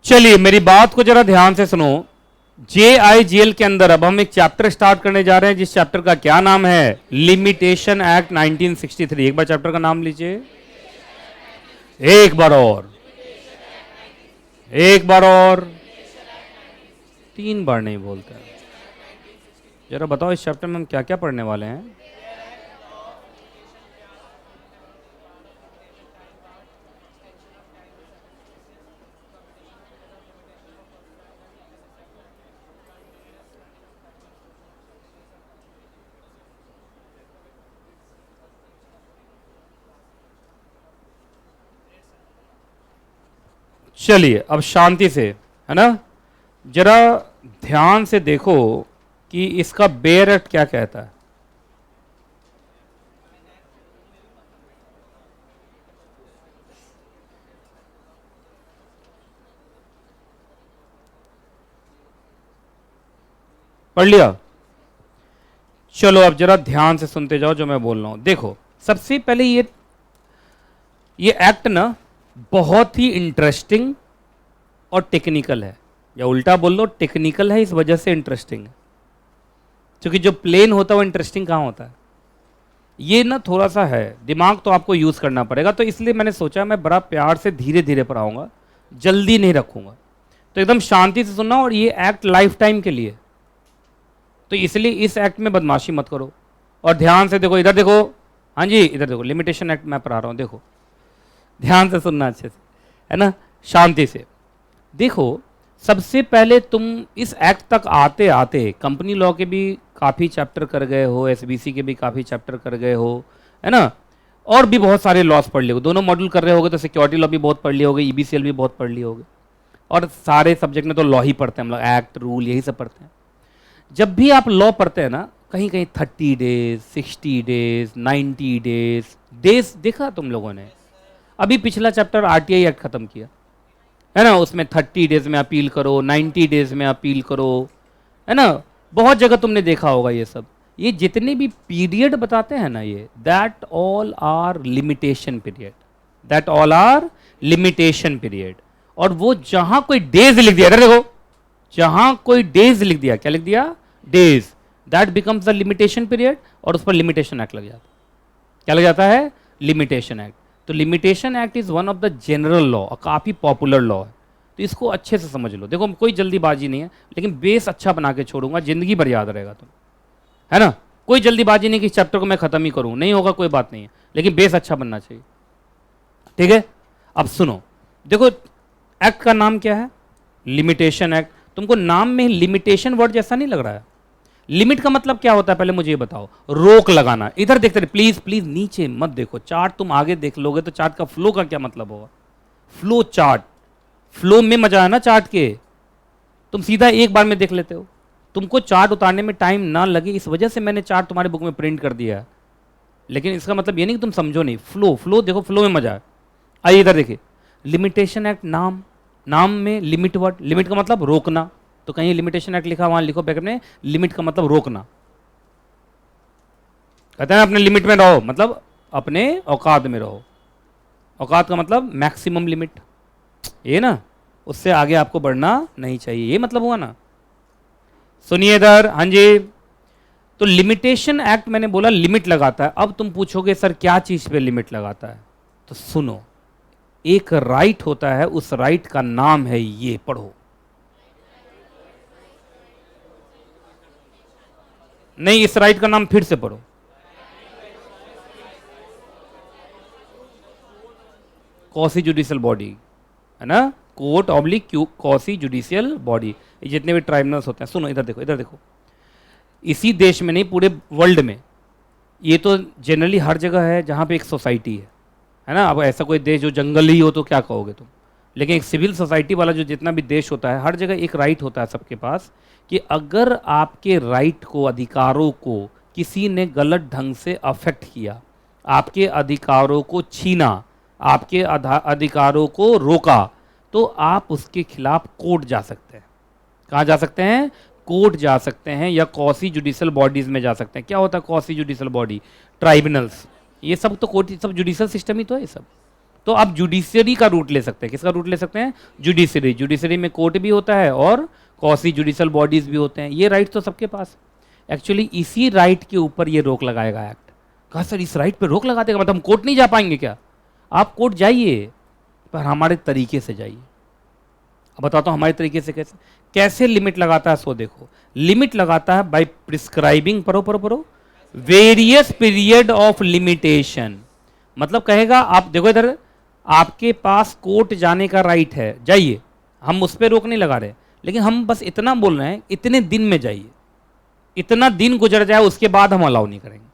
चलिए मेरी बात को जरा ध्यान से सुनो। JIGL के अंदर अब हम एक चैप्टर स्टार्ट करने जा रहे हैं, जिस चैप्टर का क्या नाम है? Limitation act 1963। एक बार चैप्टर का नाम लीजिए, एक बार और, एक बार और, 3 बार नहीं बोलते। जरा बताओ इस चैप्टर में हम क्या क्या पढ़ने वाले हैं? चलिए अब शांति से, है ना, जरा ध्यान से देखो कि इसका बेयर एक्ट क्या कहता है। पढ़ लिया? चलो अब जरा ध्यान से सुनते जाओ जो मैं बोल रहा हूं। देखो सबसे पहले ये एक्ट ना बहुत ही इंटरेस्टिंग और टेक्निकल है, या उल्टा बोल लो टेक्निकल है, इस वजह से इंटरेस्टिंग है, क्योंकि जो प्लेन होता है वो इंटरेस्टिंग कहाँ होता है। ये ना थोड़ा सा है, दिमाग तो आपको यूज़ करना पड़ेगा, तो इसलिए मैंने सोचा मैं बड़ा प्यार से धीरे धीरे पढ़ाऊंगा, जल्दी नहीं रखूंगा, तो एकदम शांति से सुनना। और ये एक्ट लाइफ टाइम के लिए, तो इसलिए इस एक्ट में बदमाशी मत करो। और ध्यान से देखो, इधर देखो, हाँ जी इधर देखो, लिमिटेशन एक्ट मैं पढ़ा रहा हूँ, देखो ध्यान से सुनना अच्छे से, है ना, शांति से देखो। सबसे पहले तुम इस एक्ट तक आते आते कंपनी लॉ के भी काफ़ी चैप्टर कर गए हो, SBC के भी काफ़ी चैप्टर कर गए हो, है ना, और भी बहुत सारे लॉस पढ़ लिए हो, दोनों मॉड्यूल कर रहे होगे तो सिक्योरिटी लॉ भी बहुत पढ़ लिए होगे, EBCL भी बहुत पढ़ लिए होगे, और सारे सब्जेक्ट में तो लॉ ही पढ़ते हैं हम लोग, एक्ट रूल यही सब पढ़ते हैं। जब भी आप लॉ पढ़ते हैं ना, कहीं कहीं 30 डेज, 60 डेज, 90 डेज देखा तुम लोगों ने? अभी पिछला चैप्टर RTI एक्ट खत्म किया, है ना, उसमें 30 डेज में अपील करो, 90 डेज में अपील करो, है ना, बहुत जगह तुमने देखा होगा ये सब। ये जितने भी पीरियड बताते हैं ना, ये that all are limitation period, that all are limitation period. और वो जहां कोई डेज लिख दिया, देखो जहां कोई डेज लिख दिया, क्या लिख दिया? Days, that becomes the limitation period, और उस पर लिमिटेशन एक्ट लग जाता है। क्या लग जाता है? Limitation act. तो limitation act is one of the general law, काफ़ी पॉपुलर लॉ है, तो इसको अच्छे से समझ लो। देखो कोई जल्दीबाजी नहीं है, लेकिन बेस अच्छा बना के छोड़ूंगा, जिंदगी भर याद रहेगा तुम, है ना। कोई जल्दीबाजी नहीं कि इस चैप्टर को मैं खत्म ही करूँ, नहीं होगा, कोई बात नहीं है, लेकिन बेस अच्छा बनना चाहिए, ठीक है। अब सुनो, देखो एक्ट का नाम क्या है? Limitation act. तुमको नाम में लिमिटेशन वर्ड जैसा नहीं लग रहा है? लिमिट का मतलब क्या होता है पहले मुझे ये बताओ? रोक लगाना। इधर देखते रहे, प्लीज प्लीज नीचे मत देखो, चार्ट तुम आगे देख लोगे तो चार्ट का फ्लो का क्या मतलब होगा? फ्लो चार्ट, फ्लो में मजा है ना चार्ट के, तुम सीधा एक बार में देख लेते हो, तुमको चार्ट उतारने में टाइम ना लगे, इस वजह से मैंने चार्ट तुम्हारे बुक में प्रिंट कर दिया है। लेकिन इसका मतलब ये नहीं कि तुम समझो नहीं, फ्लो फ्लो देखो, फ्लो में मजा है। आइए इधर देखिए, लिमिटेशन एक्ट, नाम, नाम में लिमिट वर्ड, लिमिट का मतलब रोकना, तो कहीं लिमिटेशन एक्ट लिखा वहां लिखो बैकअप में, लिमिट का मतलब रोकना। कहते हैं अपने लिमिट में रहो, मतलब अपने औकात में रहो। औकात का मतलब मैक्सिमम लिमिट, ये ना, उससे आगे आपको बढ़ना नहीं चाहिए, ये मतलब हुआ ना। सुनिए इधर, हाँ जी। तो लिमिटेशन एक्ट मैंने बोला लिमिट लगाता है। अब तुम पूछोगे सर क्या चीज पे लिमिट लगाता है? तो सुनो, एक राइट होता है, उस राइट का नाम है, ये पढ़ो। नहीं, इस राइट का नाम फिर से पढ़ो। कॉसी जुडिशियल बॉडी, है ना, court oblique quasi judicial body, जितने भी ट्राइब्यूनल्स होते हैं। सुनो इधर देखो, इधर देखो, इसी देश में नहीं पूरे वर्ल्ड में, ये तो जनरली हर जगह है जहां पे एक सोसाइटी है ना। अब ऐसा कोई देश जो जंगल ही हो तो क्या कहोगे तुम, लेकिन एक सिविल सोसाइटी वाला जो जितना भी देश होता है, हर जगह एक राइट होता है सबके पास, कि अगर आपके राइट को, अधिकारों को किसी ने गलत ढंग से अफेक्ट किया, आपके अधिकारों को छीना, आपके अधिकारों को रोका, तो आप उसके खिलाफ कोर्ट जा सकते हैं। कहाँ जा सकते हैं? कोर्ट जा सकते हैं, या कॉसी जुडिशियल बॉडीज में जा सकते हैं। क्या होता है कॉसी जुडिशियल बॉडी? ट्राइब्यूनल्स, ये सब तो कोर्ट, सब जुडिशियल सिस्टम ही तो है ये सब। तो आप जुडिशरी का रूट ले सकते हैं। किसका रूट ले सकते हैं? जुडिशरी। जुडिशरी में कोर्ट भी होता है और कॉसी जुडिशल बॉडीज भी होते हैं। ये राइट तो सबके पास। एक्चुअली इसी राइट के ऊपर ये रोक लगाएगा एक्ट। कहा सर इस राइट पे रोक लगा देगा, मतलब हम कोर्ट नहीं जा पाएंगे क्या? आप कोर्ट जाइए पर हमारे तरीके से जाइए। अब बताता हूं हमारे तरीके से कैसे कैसे लिमिट लगाता है। सो देखो, लिमिट लगाता है बाय प्रिस्क्राइबिंग परो वेरियस पीरियड ऑफ लिमिटेशन। मतलब कहेगा आप देखो इधर, आपके पास कोर्ट जाने का राइट है, जाइए, हम उस पर रोक नहीं लगा रहे, लेकिन हम बस इतना बोल रहे हैं इतने दिन में जाइए, इतना दिन गुजर जाए उसके बाद हम अलाउ नहीं करेंगे।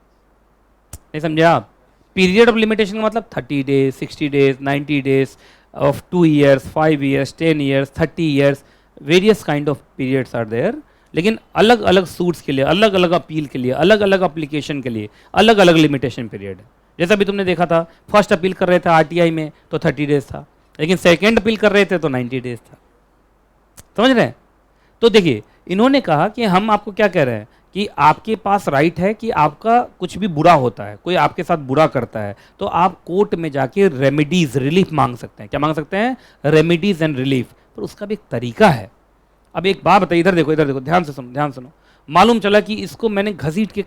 नहीं समझे आप? पीरियड ऑफ लिमिटेशन का मतलब 30 days, 60 days, 90 days of 2 years, 5 years, 10 years, 30 years, various kind of periods are there. लेकिन अलग अलग सूट्स के लिए, अलग अलग अपील के लिए, अलग अलग अप्लीकेशन के लिए अलग अलग लिमिटेशन पीरियड है। जैसा भी तुमने देखा था, फर्स्ट अपील कर रहे थे आरटीआई में तो 30 डेज था, लेकिन सेकेंड अपील कर रहे थे तो 90 डेज था। समझ रहे हैं? तो देखिए इन्होंने कहा कि हम आपको क्या कह रहे हैं कि आपके पास राइट है कि आपका कुछ भी बुरा होता है, कोई आपके साथ बुरा करता है, तो आप कोर्ट में जाके रेमेडीज, रिलीफ मांग सकते हैं। क्या मांग सकते हैं? Remedies and relief. पर उसका भी एक तरीका है। अब एक बात बताइए, इधर देखो, इधर देखो, ध्यान से सुनो, ध्यान सुनो। मालूम चला कि इसको मैंने घसीट के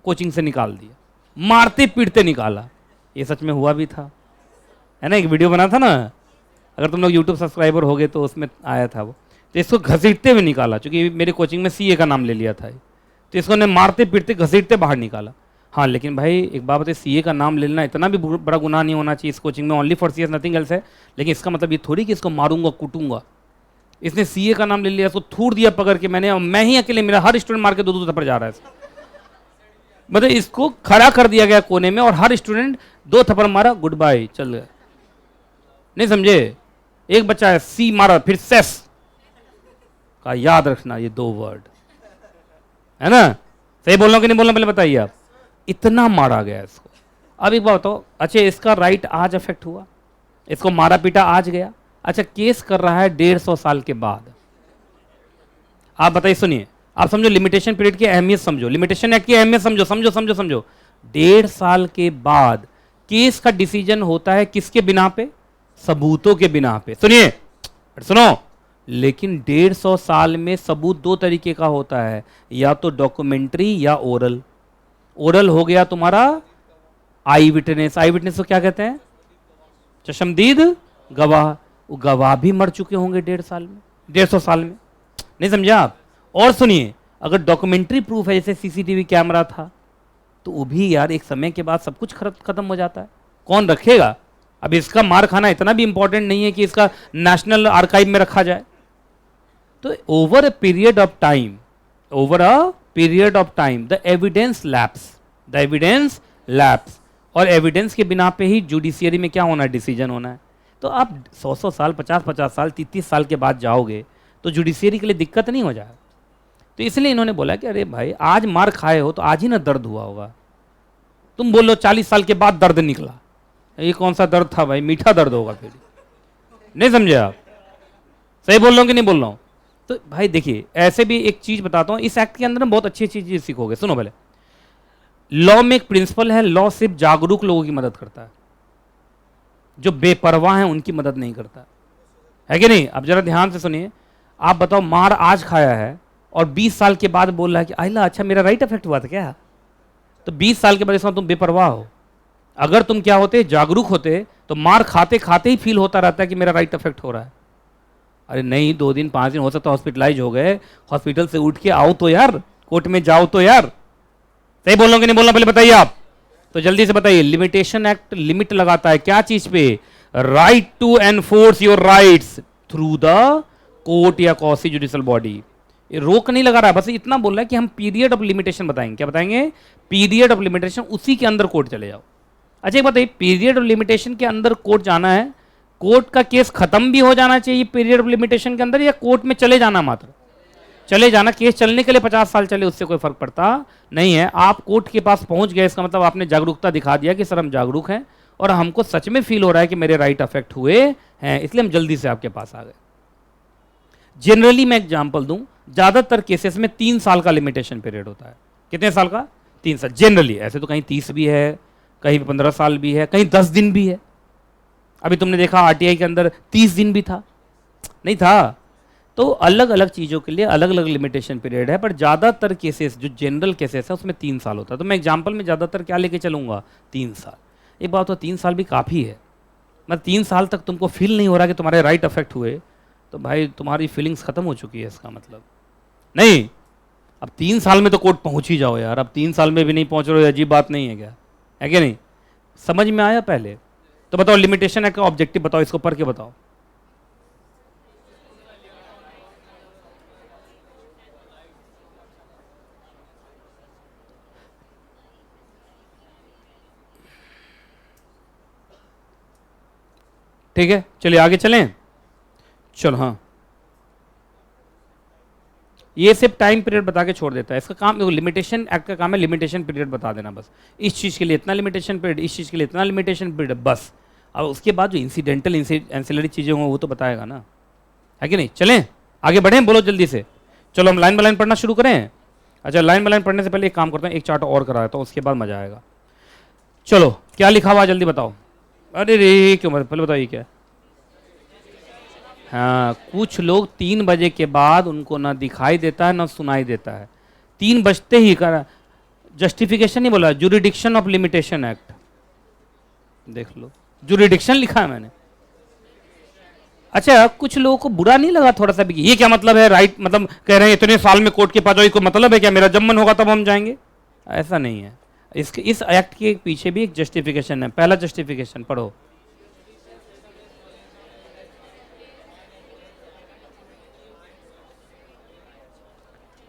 कोचिंग से निकाल दिया, मारते पीटते निकाला। ये सच में हुआ भी था, है ना? एक वीडियो बना था ना, अगर तुम लोग यूट्यूब सब्सक्राइबर हो गए तो उसमें आया था वो। तो इसको घसीटते हुए निकाला, क्योंकि मेरे कोचिंग में सीए का नाम ले लिया था, तो इसको ने मारते पीटते घसीटते बाहर निकाला। हाँ लेकिन भाई एक बात बताइए, सीए का नाम ले लेना इतना भी बड़ा गुनाह नहीं होना चाहिए इस कोचिंग में। Only for CS, nothing else है। लेकिन इसका मतलब ये थोड़ी कि इसको मारूंगा कूटूंगा। इसने सीए का नाम ले लिया, इसको थूड़ दिया पकड़ के मैंने, और मैं ही अकेले, मेरा हर स्टूडेंट मार के 2-2 थप्पड़ जा रहा है। मतलब इसको खड़ा कर दिया गया कोने में और हर स्टूडेंट 2 थप्पड़ मारा, गुड बाय, चल गया। नहीं समझे? एक बच्चा है सी मारा, फिर सेस का, याद रखना ये 2 वर्ड, है ना? सही बोल रहा हूं कि नहीं बोल रहा पहले बताइए आप। इतना मारा गया इसको। अब एक बात बताओ, अच्छा इसका राइट आज अफेक्ट हुआ, इसको मारा पीटा आज गया। अच्छा केस कर रहा है 150 साल के बाद। आप बताइए, सुनिए, आप समझो लिमिटेशन पीरियड की अहमियत समझो, लिमिटेशन एक्ट की अहमियत समझो, समझो समझो समझो। 1.5 साल के बाद केस का डिसीजन होता है किसके बिना पे? सबूतों के बिना पे। सुनिए, सुनो, लेकिन 150 साल में सबूत 2 तरीके का होता है, या तो डॉक्यूमेंट्री या ओरल। ओरल हो गया तुम्हारा आई विटनेस। आई विटनेस को क्या कहते हैं? चशमदीद गवाह। गवाह भी मर चुके होंगे 150 साल में। नहीं समझा आप? और सुनिए, अगर डॉक्यूमेंट्री प्रूफ है, जैसे सीसीटीवी कैमरा था, तो वो भी यार एक समय के बाद सब कुछ खत्म हो जाता है, कौन रखेगा? अब इसका मार खाना इतना भी इंपॉर्टेंट नहीं है कि इसका नेशनल आर्काइव में रखा जाए। तो over a period of time, over a period of time the evidence lapse, the evidence lapse. और एविडेंस के बिना पे ही जुडिशियरी में क्या होना है? डिसीजन होना है। तो आप 100 साल, 50 साल, 30 साल के बाद जाओगे तो जुडिशियरी के लिए दिक्कत नहीं हो जाए। तो इसलिए इन्होंने बोला कि अरे भाई आज मार खाए हो तो आज ही ना दर्द हुआ होगा। तुम बोलो 40 साल के बाद दर्द निकला, ये कौन सा दर्द था भाई? मीठा दर्द होगा फिर। नहीं समझे आप? सही बोल रहा हूं कि नहीं बोल रहा हूं? तो भाई देखिए, ऐसे भी एक चीज बताता हूं, इस एक्ट के अंदर बहुत अच्छी अच्छी चीज सीखोगे। सुनो पहले, लॉ में एक प्रिंसिपल है, लॉ सिर्फ जागरूक लोगों की मदद करता है, जो बेपरवाह हैं उनकी मदद नहीं करता है कि नहीं? अब जरा ध्यान से सुनिए, आप बताओ मार आज खाया है और 20 साल के बाद बोल रहा है कि आइला अच्छा मेरा राइट अफेक्ट हुआ था क्या? तो 20 साल के बाद इसका तुम बेपरवाह हो। अगर तुम क्या होते, जागरूक होते, तो मार खाते खाते ही फील होता रहता है कि मेरा राइट अफेक्ट हो रहा है। अरे नहीं, 2 दिन 5 दिन हो सकता है हॉस्पिटलाइज हो गए, हॉस्पिटल से उठ के आओ तो यार, कोर्ट में जाओ तो यार। सही बोल रहा हूं कि नहीं बोल रहा पहले बताइए आप। तो जल्दी से बताइए, लिमिटेशन एक्ट लिमिट लगाता है क्या चीज पे? Right to enforce your rights through the court या कॉसी जुडिशियल बॉडी। ये रोक नहीं लगा रहा है, बस इतना बोल रहा है कि हम पीरियड ऑफ लिमिटेशन बताएंगे। क्या बताएंगे? पीरियड ऑफ लिमिटेशन, उसी के अंदर कोर्ट चले जाओ। अच्छा एक बताइए, पीरियड ऑफ लिमिटेशन के अंदर कोर्ट जाना है, कोर्ट का केस खत्म भी हो जाना चाहिए पीरियड ऑफ लिमिटेशन के अंदर, या कोर्ट में चले जाना मात्र? चले जाना। केस चलने के लिए 50 साल चले, उससे कोई फर्क पड़ता नहीं है। आप कोर्ट के पास पहुंच गए, इसका मतलब आपने जागरूकता दिखा दिया कि सर हम जागरूक हैं और हमको सच में फील हो रहा है कि मेरे राइट अफेक्ट हुए हैं, इसलिए हम जल्दी से आपके पास आ गए। जनरली मैं एग्जांपल दूं, ज्यादातर केसेस में 3 साल का लिमिटेशन पीरियड होता है। कितने साल का? 3 साल जनरली। ऐसे तो कहीं 30 भी है, कहीं 15 साल भी है, कहीं 10 दिन भी है। अभी तुमने देखा आरटीआई के अंदर 30 दिन भी था, नहीं था। तो अलग अलग चीज़ों के लिए अलग अलग लिमिटेशन पीरियड है, पर ज़्यादातर केसेस जो जनरल केसेस है उसमें 3 साल होता है। तो मैं एग्जाम्पल में ज़्यादातर क्या लेके चलूँगा, 3 साल। एक बात तो 3 साल भी काफ़ी है, मतलब 3 साल तक तुमको फील नहीं हो रहा कि तुम्हारे राइट अफेक्ट हुए, तो भाई तुम्हारी फीलिंग्स खत्म हो चुकी है, इसका मतलब नहीं। अब 3 साल में तो कोर्ट पहुंच ही जाओ यार, अब 3 साल में भी नहीं पहुंच रहे हो, अजीब बात नहीं है क्या, है कि नहीं? समझ में आया पहले? तो बताओ लिमिटेशन एक्ट का ऑब्जेक्टिव बताओ, इसको पढ़ के बताओ। ठीक है, चलिए आगे चलें। चलो हाँ, ये सिर्फ टाइम पीरियड बता के छोड़ देता है। इसका काम देखो, लिमिटेशन एक्ट का काम है लिमिटेशन पीरियड बता देना बस। इस चीज़ के लिए इतना लिमिटेशन पीरियड, इस चीज़ के लिए इतना लिमिटेशन पीरियड, बस। अब उसके बाद जो इंसिडेंटल एंसिलरी चीज़ें हों वो तो बताएगा ना, है कि नहीं? चलें आगे बढ़ें, बोलो जल्दी से। चलो हम लाइन बाय लाइन पढ़ना शुरू करें। अच्छा, लाइन बाय लाइन पढ़ने से पहले एक काम करता हूँ, एक चार्ट और करा देता हूँ, उसके बाद मजा आएगा। चलो क्या लिखा हुआ है जल्दी बताओ। अरे रे क्यों, पहले बताइए क्या। हाँ, कुछ लोग 3 बजे के बाद उनको ना दिखाई देता है ना सुनाई देता है, 3 बजते ही कर। जस्टिफिकेशन नहीं बोला, जुरिडिक्शन ऑफ लिमिटेशन एक्ट, देख लो जुरिडिक्शन लिखा है मैंने। अच्छा, कुछ लोगों को बुरा नहीं लगा थोड़ा सा भी कि ये क्या मतलब है, राइट मतलब कह रहे हैं इतने साल में कोर्ट के पास जाओ, कोई मतलब है क्या, मेरा जब मन होगा तब हम जाएंगे? ऐसा नहीं है। इस एक्ट के पीछे भी एक जस्टिफिकेशन है। पहला जस्टिफिकेशन पढ़ो।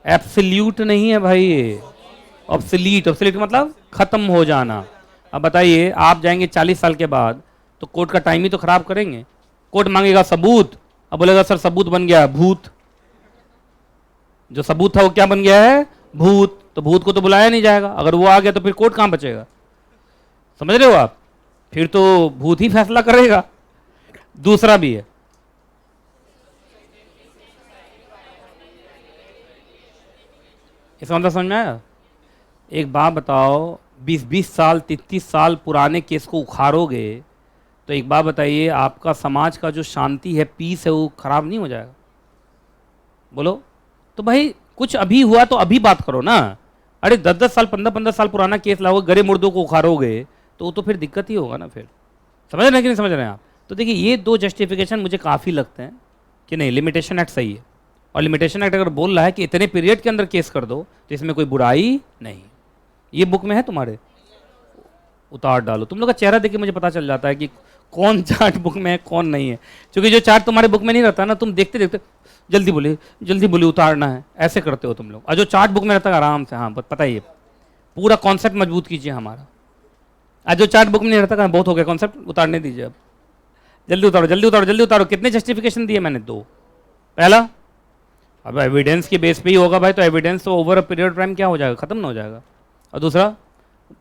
एब्सोल्यूट नहीं है भाई, ये ऑब्सोलीट। ऑब्सोलीट मतलब खत्म हो जाना। अब बताइए, आप जाएंगे 40 साल के बाद तो कोर्ट का टाइम ही तो खराब करेंगे। कोर्ट मांगेगा सबूत, अब बोलेगा सर सबूत बन गया भूत। जो सबूत था वो क्या बन गया है, भूत। तो भूत को तो बुलाया नहीं जाएगा, अगर वो आ गया तो फिर कोर्ट कहां बचेगा? समझ रहे हो आप? फिर तो भूत ही फैसला करेगा। दूसरा भी है, इसका मतलब समझ में आया? एक बात बताओ, 20-20 साल 33 साल पुराने केस को उखाड़ोगे तो एक बात बताइए, आपका समाज का जो शांति है, पीस है, वो खराब नहीं हो जाएगा? बोलो। तो भाई कुछ अभी हुआ तो अभी बात करो ना। अरे 10-10 साल 15-15 साल पुराना केस लाओगे, गरे मुर्दों को उखाड़ोगे तो वो तो फिर दिक्कत ही होगा ना फिर। समझ रहे हैं कि नहीं समझ रहे हैं आप? तो देखिए, ये 2 जस्टिफिकेशन मुझे काफ़ी लगते हैं कि नहीं, लिमिटेशन एक्ट सही है। और लिमिटेशन एक्ट अगर बोल रहा है कि इतने पीरियड के अंदर केस कर दो तो इसमें कोई बुराई नहीं। ये बुक में है तुम्हारे, उतार डालो। तुम लोग का चेहरा देख के मुझे पता चल जाता है कि कौन चार्ट बुक में है कौन नहीं है, क्योंकि जो चार्ट तुम्हारे बुक में नहीं रहता ना, तुम देखते देखते जल्दी बोले उतारना है, ऐसे करते हो तुम लोग। और जो चार्ट बुक में रहता है आराम से, हाँ पता ही है, पूरा कॉन्सेप्ट मजबूत कीजिए हमारा। आज जो चार्ट बुक में नहीं रहता, बहुत हो गया कॉन्सेप्ट, उतारने दीजिए अब। जल्दी उतारो जल्दी उतारो जल्दी उतारो। कितने जस्टिफिकेशन दिए मैंने? 2। पहला, अब एविडेंस के बेस पे ही होगा भाई, तो एविडेंस तो ओवर अ पीरियड टाइम क्या हो जाएगा, खत्म ना हो जाएगा। और दूसरा,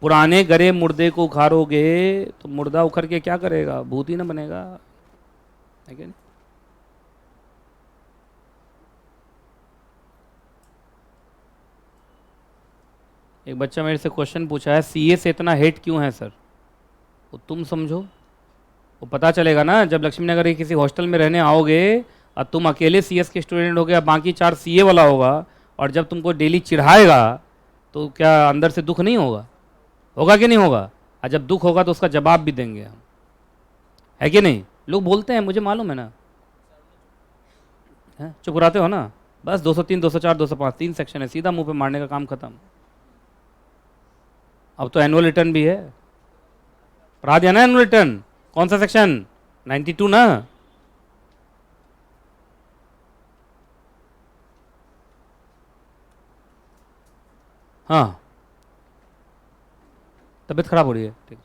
पुराने गरे मुर्दे को उखाड़ोगे तो मुर्दा उखड़ के क्या करेगा, भूत ही ना बनेगा, है कि नहीं? एक बच्चा मेरे से क्वेश्चन पूछा है, सीए से इतना हेट क्यों है सर? वो तुम समझो, वो पता चलेगा ना जब लक्ष्मीनगर के किसी हॉस्टल में रहने आओगे और तुम अकेले सीएस के स्टूडेंट हो गया, बाकी 4 सीए वाला होगा, और जब तुमको डेली चिढ़ाएगा तो क्या अंदर से दुख नहीं होगा? होगा कि नहीं होगा? और जब दुख होगा तो उसका जवाब भी देंगे हम, है कि नहीं? लोग बोलते हैं, मुझे मालूम है ना। चुप कराते हो ना, बस 203 204 205 3 सेक्शन है, सीधा मुंह पे मारने का काम खत्म। अब तो एनुअल रिटर्न भी है, पढ़ा दिया ना एनुअल रिटर्न। कौन सा सेक्शन? 92 ना। हाँ, तबीयत खराब हो रही है, ठीक।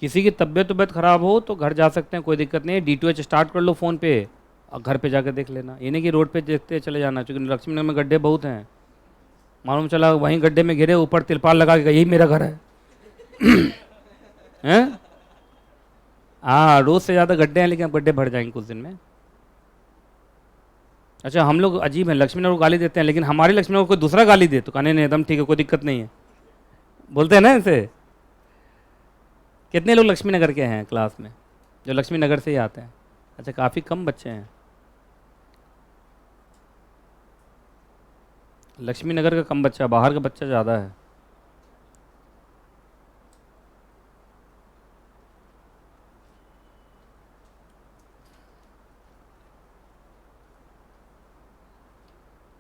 किसी की तबीयत खराब हो तो घर जा सकते हैं, कोई दिक्कत नहीं है। D2H स्टार्ट कर लो फ़ोन पे और घर पे जाकर देख लेना, ये नहीं कि रोड पे देखते चले जाना, क्योंकि लक्ष्मीनगर में गड्ढे बहुत हैं। मालूम चला वहीं गड्ढे में घिरे, ऊपर तिरपाल लगा के यही मेरा घर है। हैं? हाँ, रोज़ से ज़्यादा गड्ढे हैं, लेकिन अब गड्ढे भर जाएंगे कुछ दिन में। अच्छा, हम लोग अजीब हैं, लक्ष्मीनगर को गाली देते हैं, लेकिन हमारी लक्ष्मीनगर को कोई दूसरा गाली दे तो कहने नहीं एकदम ठीक है, कोई दिक्कत नहीं है, बोलते हैं ना ऐसे। कितने लोग लक्ष्मी नगर के हैं क्लास में, जो लक्ष्मी नगर से ही आते हैं? अच्छा, काफ़ी कम बच्चे हैं। लक्ष्मी नगर का कम बच्चा, बाहर का बच्चा ज़्यादा है।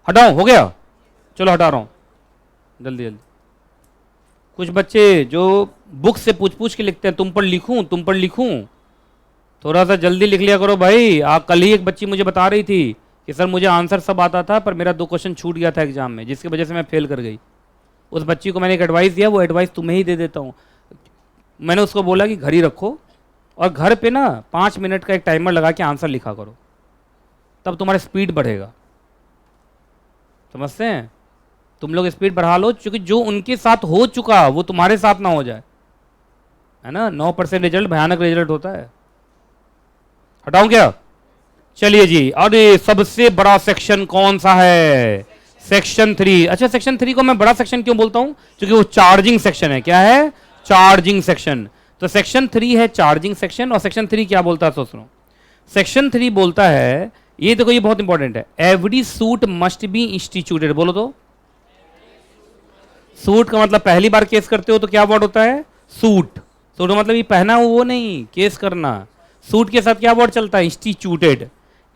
हटाओ, हो गया? चलो हटा रहा हूँ, जल्दी जल्दी। कुछ बच्चे जो बुक से पूछ पूछ के लिखते हैं, तुम पर लिखूं तुम पर लिखूं, थोड़ा सा जल्दी लिख लिया करो भाई। कल ही एक बच्ची मुझे बता रही थी कि सर मुझे आंसर सब आता था पर मेरा 2 क्वेश्चन छूट गया था एग्जाम में, जिसकी वजह से मैं फेल कर गई। उस बच्ची को मैंने एक एडवाइस दिया, वो एडवाइस तुम्हें ही दे देता हूँ। मैंने उसको बोला कि घर ही रखो और घर पे ना 5 मिनट का एक टाइमर लगा के आंसर लिखा करो, तब तुम्हारा स्पीड बढ़ेगा। समझते हैं? तुम लोग स्पीड बढ़ा लो, क्योंकि जो उनके साथ हो चुका वो तुम्हारे साथ ना हो जाए, है ना। 9% रिजल्ट भयानक रिजल्ट होता है। हटाऊं क्या? चलिए जी, अरे सबसे बड़ा सेक्शन कौन सा है? सेक्शन 3। अच्छा, सेक्शन 3 को मैं बड़ा सेक्शन क्यों बोलता हूं? क्योंकि वो चार्जिंग सेक्शन है। क्या है? Charging section. तो सेक्शन 3 है चार्जिंग सेक्शन, और सेक्शन 3 क्या बोलता है सोच लो। सेक्शन 3 बोलता है, ये देखो ये बहुत इंपॉर्टेंट है, every suit must be instituted. बोलो तो। सूट का मतलब पहली बार केस करते हो तो क्या वर्ड होता है? सूट। सूट का मतलब ये पहना वो नहीं, केस करना। सूट के साथ क्या वर्ड चलता है? Instituted.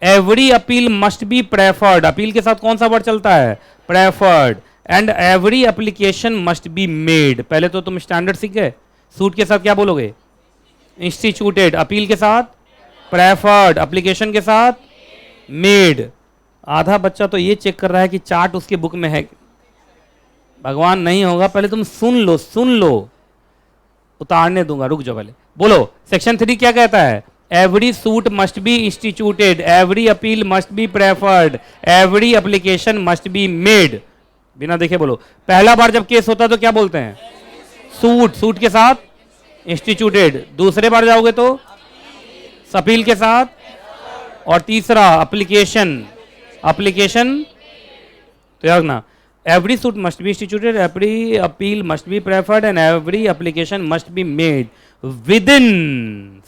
Every appeal must be preferred. Appeal के साथ कौन सा वर्ड चलता है? Preferred. And every application must be made. पहले तो तुम स्टैंडर्ड सीख गए। सूट के साथ क्या बोलोगे? इंस्टीट्यूटेड। अपील के साथ प्रेफर्ड। एप्लीकेशन के साथ मेड। आधा बच्चा तो ये चेक कर रहा है कि चार्ट उसके बुक में है। भगवान नहीं होगा, पहले तुम सुन लो, सुन लो, उतारने दूंगा, रुक जाओ पहले। बोलो सेक्शन 3 क्या कहता है? Every suit must be instituted, every appeal must be preferred, every application must be made. बिना देखे बोलो। पहला बार जब केस होता है तो क्या बोलते हैं? सूट। सूट के साथ इंस्टीट्यूटेड। दूसरे बार जाओगे तो अपील के साथ, और तीसरा एप्लीकेशन। एप्लीकेशन तो याद ना, every suit must be instituted, every appeal must be preferred and every application must be made within।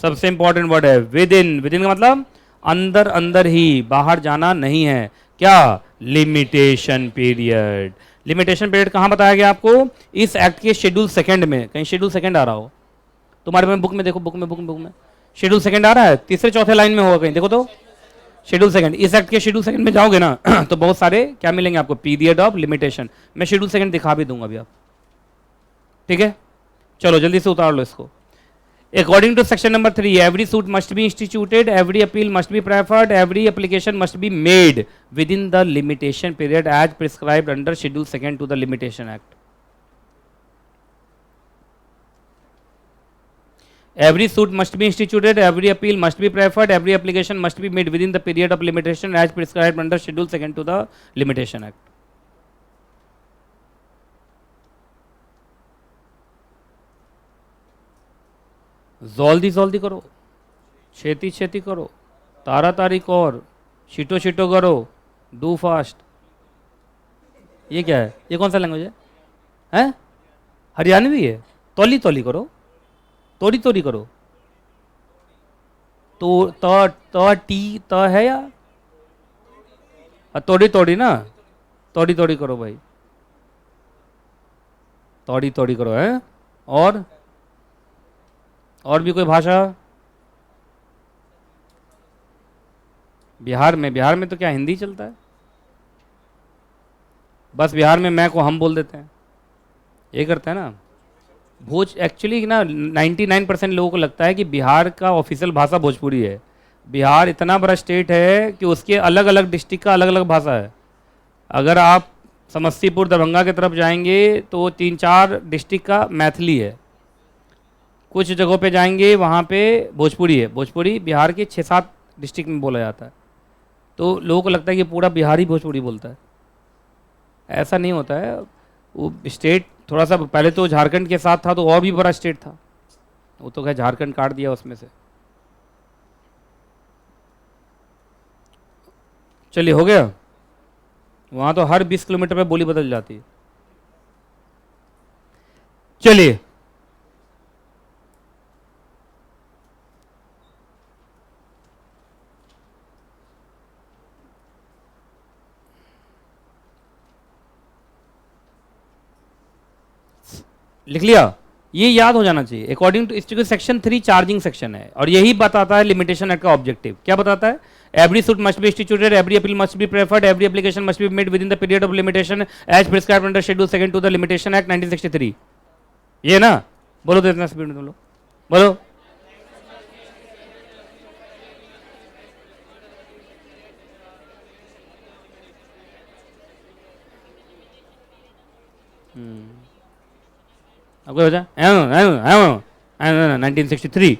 सबसे इंपॉर्टेंट वर्ड है within। within का मतलब अंदर, अंदर ही, बाहर जाना नहीं है। क्या? Limitation period. लिमिटेशन पीरियड कहां बताया गया आपको? इस एक्ट के शेड्यूल 2 में। कहीं शेड्यूल 2 आ रहा हो तुम्हारे में, बुक में देखो, बुक में शेड्यूल 2 आ रहा है, तीसरे चौथे लाइन में होगा कहीं, देखो तो। शेड्यूल 2। इस एक्ट के शेड्यूल 2 में जाओगे ना तो बहुत सारे क्या मिलेंगे आपको? Period of limitation. मैं शेड्यूल 2 दिखा भी दूंगा अभी आप, ठीक है। चलो जल्दी से उतार लो इसको। According to section number 3, every suit must be instituted, every appeal must be preferred, every application must be made within the limitation period as prescribed under schedule 2 to the limitation act. Every suit must be instituted, every appeal must be preferred, every application must be made within the period of limitation as prescribed under Schedule 2 to the Limitation Act. जल्दी जल्दी करो, छेती छेती करो, तारा तारीख और शीटो शीटो करो, do fast. ये क्या है? ये कौन सा लैंग्वेज है? हैं? हरियाणवी है? तौली तौली करो, तोड़ी तोड़ी करो। तो टी त है या तोड़ी तोड़ी ना, तोड़ी तोड़ी करो भाई, तोड़ी तोड़ी करो है। और भी कोई भाषा? बिहार में तो क्या हिंदी चलता है, बस बिहार में मैं को हम बोल देते हैं, ये करते हैं ना। एक्चुअली ना 99% लोगों को लगता है कि बिहार का ऑफिशियल भाषा भोजपुरी है। बिहार इतना बड़ा स्टेट है कि उसके अलग अलग डिस्ट्रिक्ट का अलग अलग भाषा है। अगर आप समस्तीपुर दरभंगा की तरफ जाएंगे तो 3-4 डिस्ट्रिक्ट का मैथिली है, कुछ जगहों पे जाएंगे वहाँ पे भोजपुरी है। भोजपुरी बिहार के 6-7 डिस्ट्रिक्ट में बोला जाता है, तो लोगों को लगता है कि पूरा बिहार ही भोजपुरी बोलता है। ऐसा नहीं होता है। वो स्टेट थोड़ा सा पहले तो झारखंड के साथ था, तो और भी बड़ा स्टेट था, वो तो क्या झारखंड काट दिया उसमें से। चलिए हो गया। वहाँ तो हर 20 किलोमीटर पे बोली बदल जाती है। चलिए लिख लिया, ये याद हो जाना चाहिए। अकॉर्डिंग टू इसके सेक्शन 3 चार्जिंग सेक्शन है और यही बताता है लिमिटेशन एक्ट का ऑब्जेक्टिव। क्या बताता है? Every suit must be instituted, every appeal must be preferred, every application must be made within the period of limitation as prescribed under schedule second to the limitation act 1963। ये ना, बोलो तो इतना speed में तुम लोग बोलो। आपको हो जाए 1963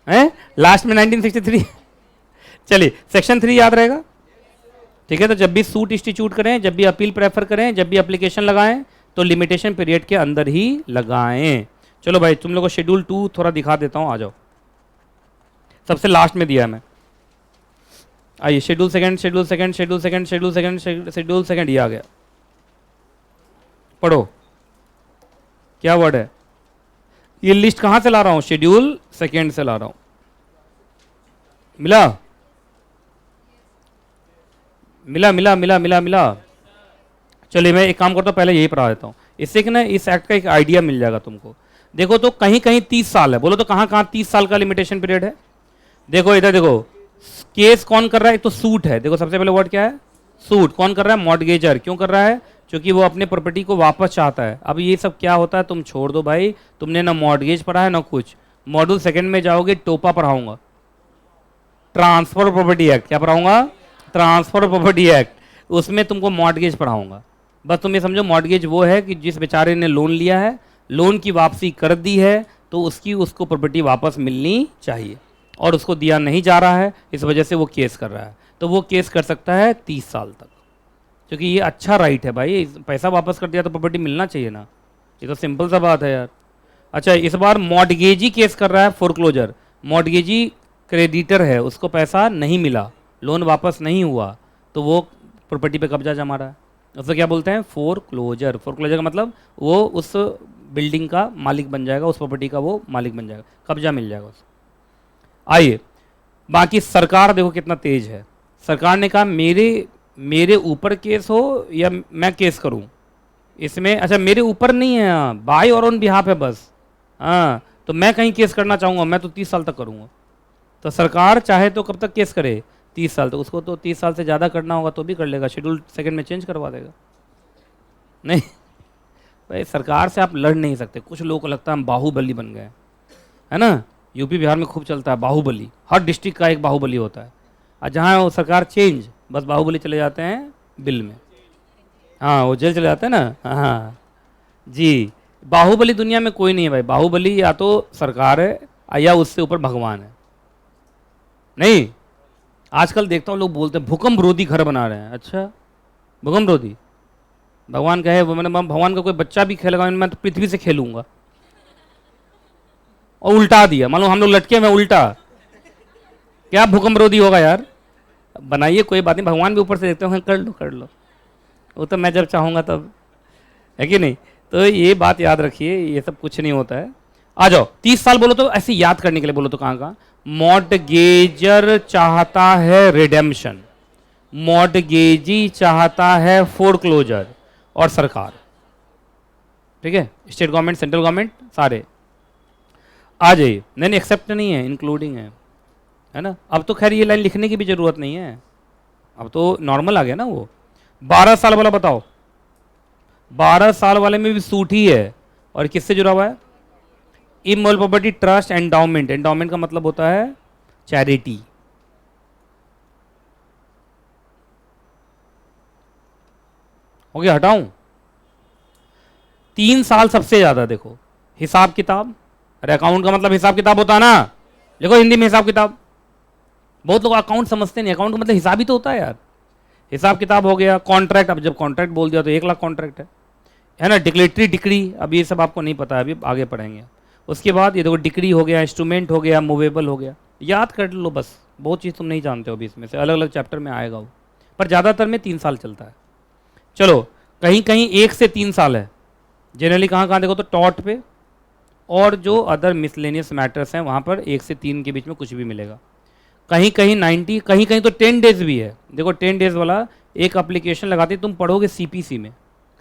है, लास्ट में 1963। चलिए सेक्शन 3 याद रहेगा, ठीक है। तो जब भी सूट इंस्टीट्यूट करें, जब भी अपील प्रेफर करें, जब भी एप्लीकेशन लगाएं तो लिमिटेशन पीरियड के अंदर ही लगाएं। चलो भाई तुम लोगों को शेड्यूल 2 थोड़ा दिखा देता हूं, आ जाओ। सबसे लास्ट में दिया है मैं, आइए schedule second, schedule second, schedule second, schedule second, schedule second, ये आ गया। पढ़ो क्या वर्ड है। ये लिस्ट कहां से ला रहा हूं? शेड्यूल सेकंड से ला रहा हूं। मिला मिला मिला मिला मिला मिला। चलिए मैं एक काम करता हूं, पहले यही पढ़ा देता हूं, इससे कि ना इस एक्ट का एक आइडिया मिल जाएगा तुमको। देखो तो कहीं कहीं 30 साल है, बोलो तो कहां कहां 30 साल का लिमिटेशन पीरियड है? देखो इधर देखो, केस कौन कर रहा है? एक तो सूट है, देखो सबसे पहले वर्ड क्या है? सूट। कौन कर रहा है? मॉर्टगेजर। क्यों कर रहा है? क्योंकि वो अपने प्रॉपर्टी को वापस चाहता है। अब ये सब क्या होता है तुम छोड़ दो भाई, तुमने ना मॉर्टगेज पढ़ा है ना कुछ। मॉड्यूल सेकंड में जाओगे, टोपा पढ़ाऊंगा, ट्रांसफर प्रॉपर्टी एक्ट। क्या पढ़ाऊंगा? Transfer property act. उसमें तुमको मॉर्टगेज पढ़ाऊंगा। बस तुम ये समझो मॉर्टगेज वो है कि जिस बेचारे ने लोन लिया है, लोन की वापसी कर दी है तो उसको प्रॉपर्टी वापस मिलनी चाहिए, और उसको दिया नहीं जा रहा है, इस वजह से वो केस कर रहा है। तो वो केस कर सकता है 30 साल तक, क्योंकि ये अच्छा राइट है भाई। पैसा वापस कर दिया तो प्रॉपर्टी मिलना चाहिए ना, ये तो सिंपल सा बात है यार। अच्छा इस बार मॉर्टगेजी केस कर रहा है, फोरक्लोजर। मॉर्टगेजी क्रेडिटर है, उसको पैसा नहीं मिला, लोन वापस नहीं हुआ, तो वो प्रॉपर्टी पे कब्जा जमा रहा है। उसको क्या बोलते हैं? फोरक्लोजर। फोरक्लोजर का मतलब वो उस बिल्डिंग का मालिक बन जाएगा, उस प्रॉपर्टी का वो मालिक बन जाएगा, कब्जा मिल जाएगा उसको। आइए बाकी सरकार देखो कितना तेज है। सरकार ने कहा मेरे ऊपर केस हो या मैं केस करूं इसमें। अच्छा मेरे ऊपर नहीं है, बाय और ऑन बिहाफ है बस। हाँ तो मैं कहीं केस करना चाहूँगा, मैं तो 30 साल तक करूँगा। तो सरकार चाहे तो कब तक केस करे? 30 साल तक। उसको तो 30 साल से ज़्यादा करना होगा तो भी कर लेगा, शेड्यूल सेकंड में चेंज करवा देगा। नहीं भाई सरकार से आप लड़ नहीं सकते। कुछ लोगों को लगता है हम बाहुबली बन गए, है ना। यूपी बिहार में खूब चलता है बाहुबली, हर डिस्ट्रिक्ट का एक बाहुबली होता है, और जहाँ सरकार चेंज, बस बाहुबली चले जाते हैं बिल में। हाँ वो जेल चले जाते हैं ना। हाँ जी, बाहुबली दुनिया में कोई नहीं है भाई। बाहुबली या तो सरकार है या उससे ऊपर भगवान है। नहीं आजकल देखता हूँ लोग बोलते हैं भूकंप रोधी घर बना रहे हैं। अच्छा भूकंप रोधी, भगवान कहे वो, मैंने भगवान का कोई बच्चा भी खेलेगा मैं तो पृथ्वी से खेलूंगा, और उल्टा दिया। मान लो हम लोग लटके में उल्टा, क्या भूकंप रोधी होगा यार? बनाइए कोई बात नहीं, भगवान भी ऊपर से देखते हैं, कर लो कर लो, वो तो मैं जब चाहूँगा तब, है कि नहीं। तो ये बात याद रखिए, ये सब कुछ नहीं होता है। आ जाओ 30 साल बोलो तो ऐसे याद करने के लिए बोलो तो कहाँ कहाँ? मॉर्टगेजर चाहता है रिडेम्पशन, मॉर्टगेजी चाहता है फोरक्लोजर, और सरकार। ठीक है, स्टेट गवर्नमेंट, सेंट्रल गवर्नमेंट, सारे आ जाइए। नहीं एक्सेप्ट नहीं है, इंक्लूडिंग है ना। अब तो खैर ये लाइन लिखने की भी जरूरत नहीं है, अब तो नॉर्मल आ गया ना वो। 12 साल वाला बताओ, 12 साल वाले में भी सूट ही है, और किससे जुड़ा हुआ है? Immovable property trust, endowment. Endowment का मतलब होता है चैरिटी। हो गया, हटाऊं? 3 साल सबसे ज्यादा। देखो हिसाब किताब, अरे अकाउंट का मतलब हिसाब किताब होता है ना, देखो हिंदी में हिसाब किताब। बहुत लोग अकाउंट समझते नहीं, अकाउंट का मतलब हिसाब ही तो होता है यार। हिसाब किताब हो गया। कॉन्ट्रैक्ट, अब जब कॉन्ट्रैक्ट बोल दिया तो 1 लाख कॉन्ट्रैक्ट है ना। डिक्लेटरी डिक्री, अब ये सब आपको नहीं पता है, अभी आगे पढ़ेंगे। उसके बाद ये देखो डिक्री हो गया, इंस्ट्रूमेंट हो गया, मूवेबल हो गया। याद कर लो बस, बहुत चीज़ तुम नहीं जानते हो अभी, इसमें से अलग अलग चैप्टर में आएगा वो, पर ज़्यादातर में 3 साल चलता है। चलो कहीं कहीं 1 से 3 साल है जनरली। कहाँ कहाँ देखो तो टॉट पे, और जो अदर मिसलेनियस मैटर्स हैं वहाँ पर 1 से 3 के बीच में कुछ भी मिलेगा। कहीं कहीं 90, कहीं कहीं तो 10 डेज भी है। देखो 10 डेज वाला एक एप्लीकेशन लगाते तुम पढ़ोगे CPC में।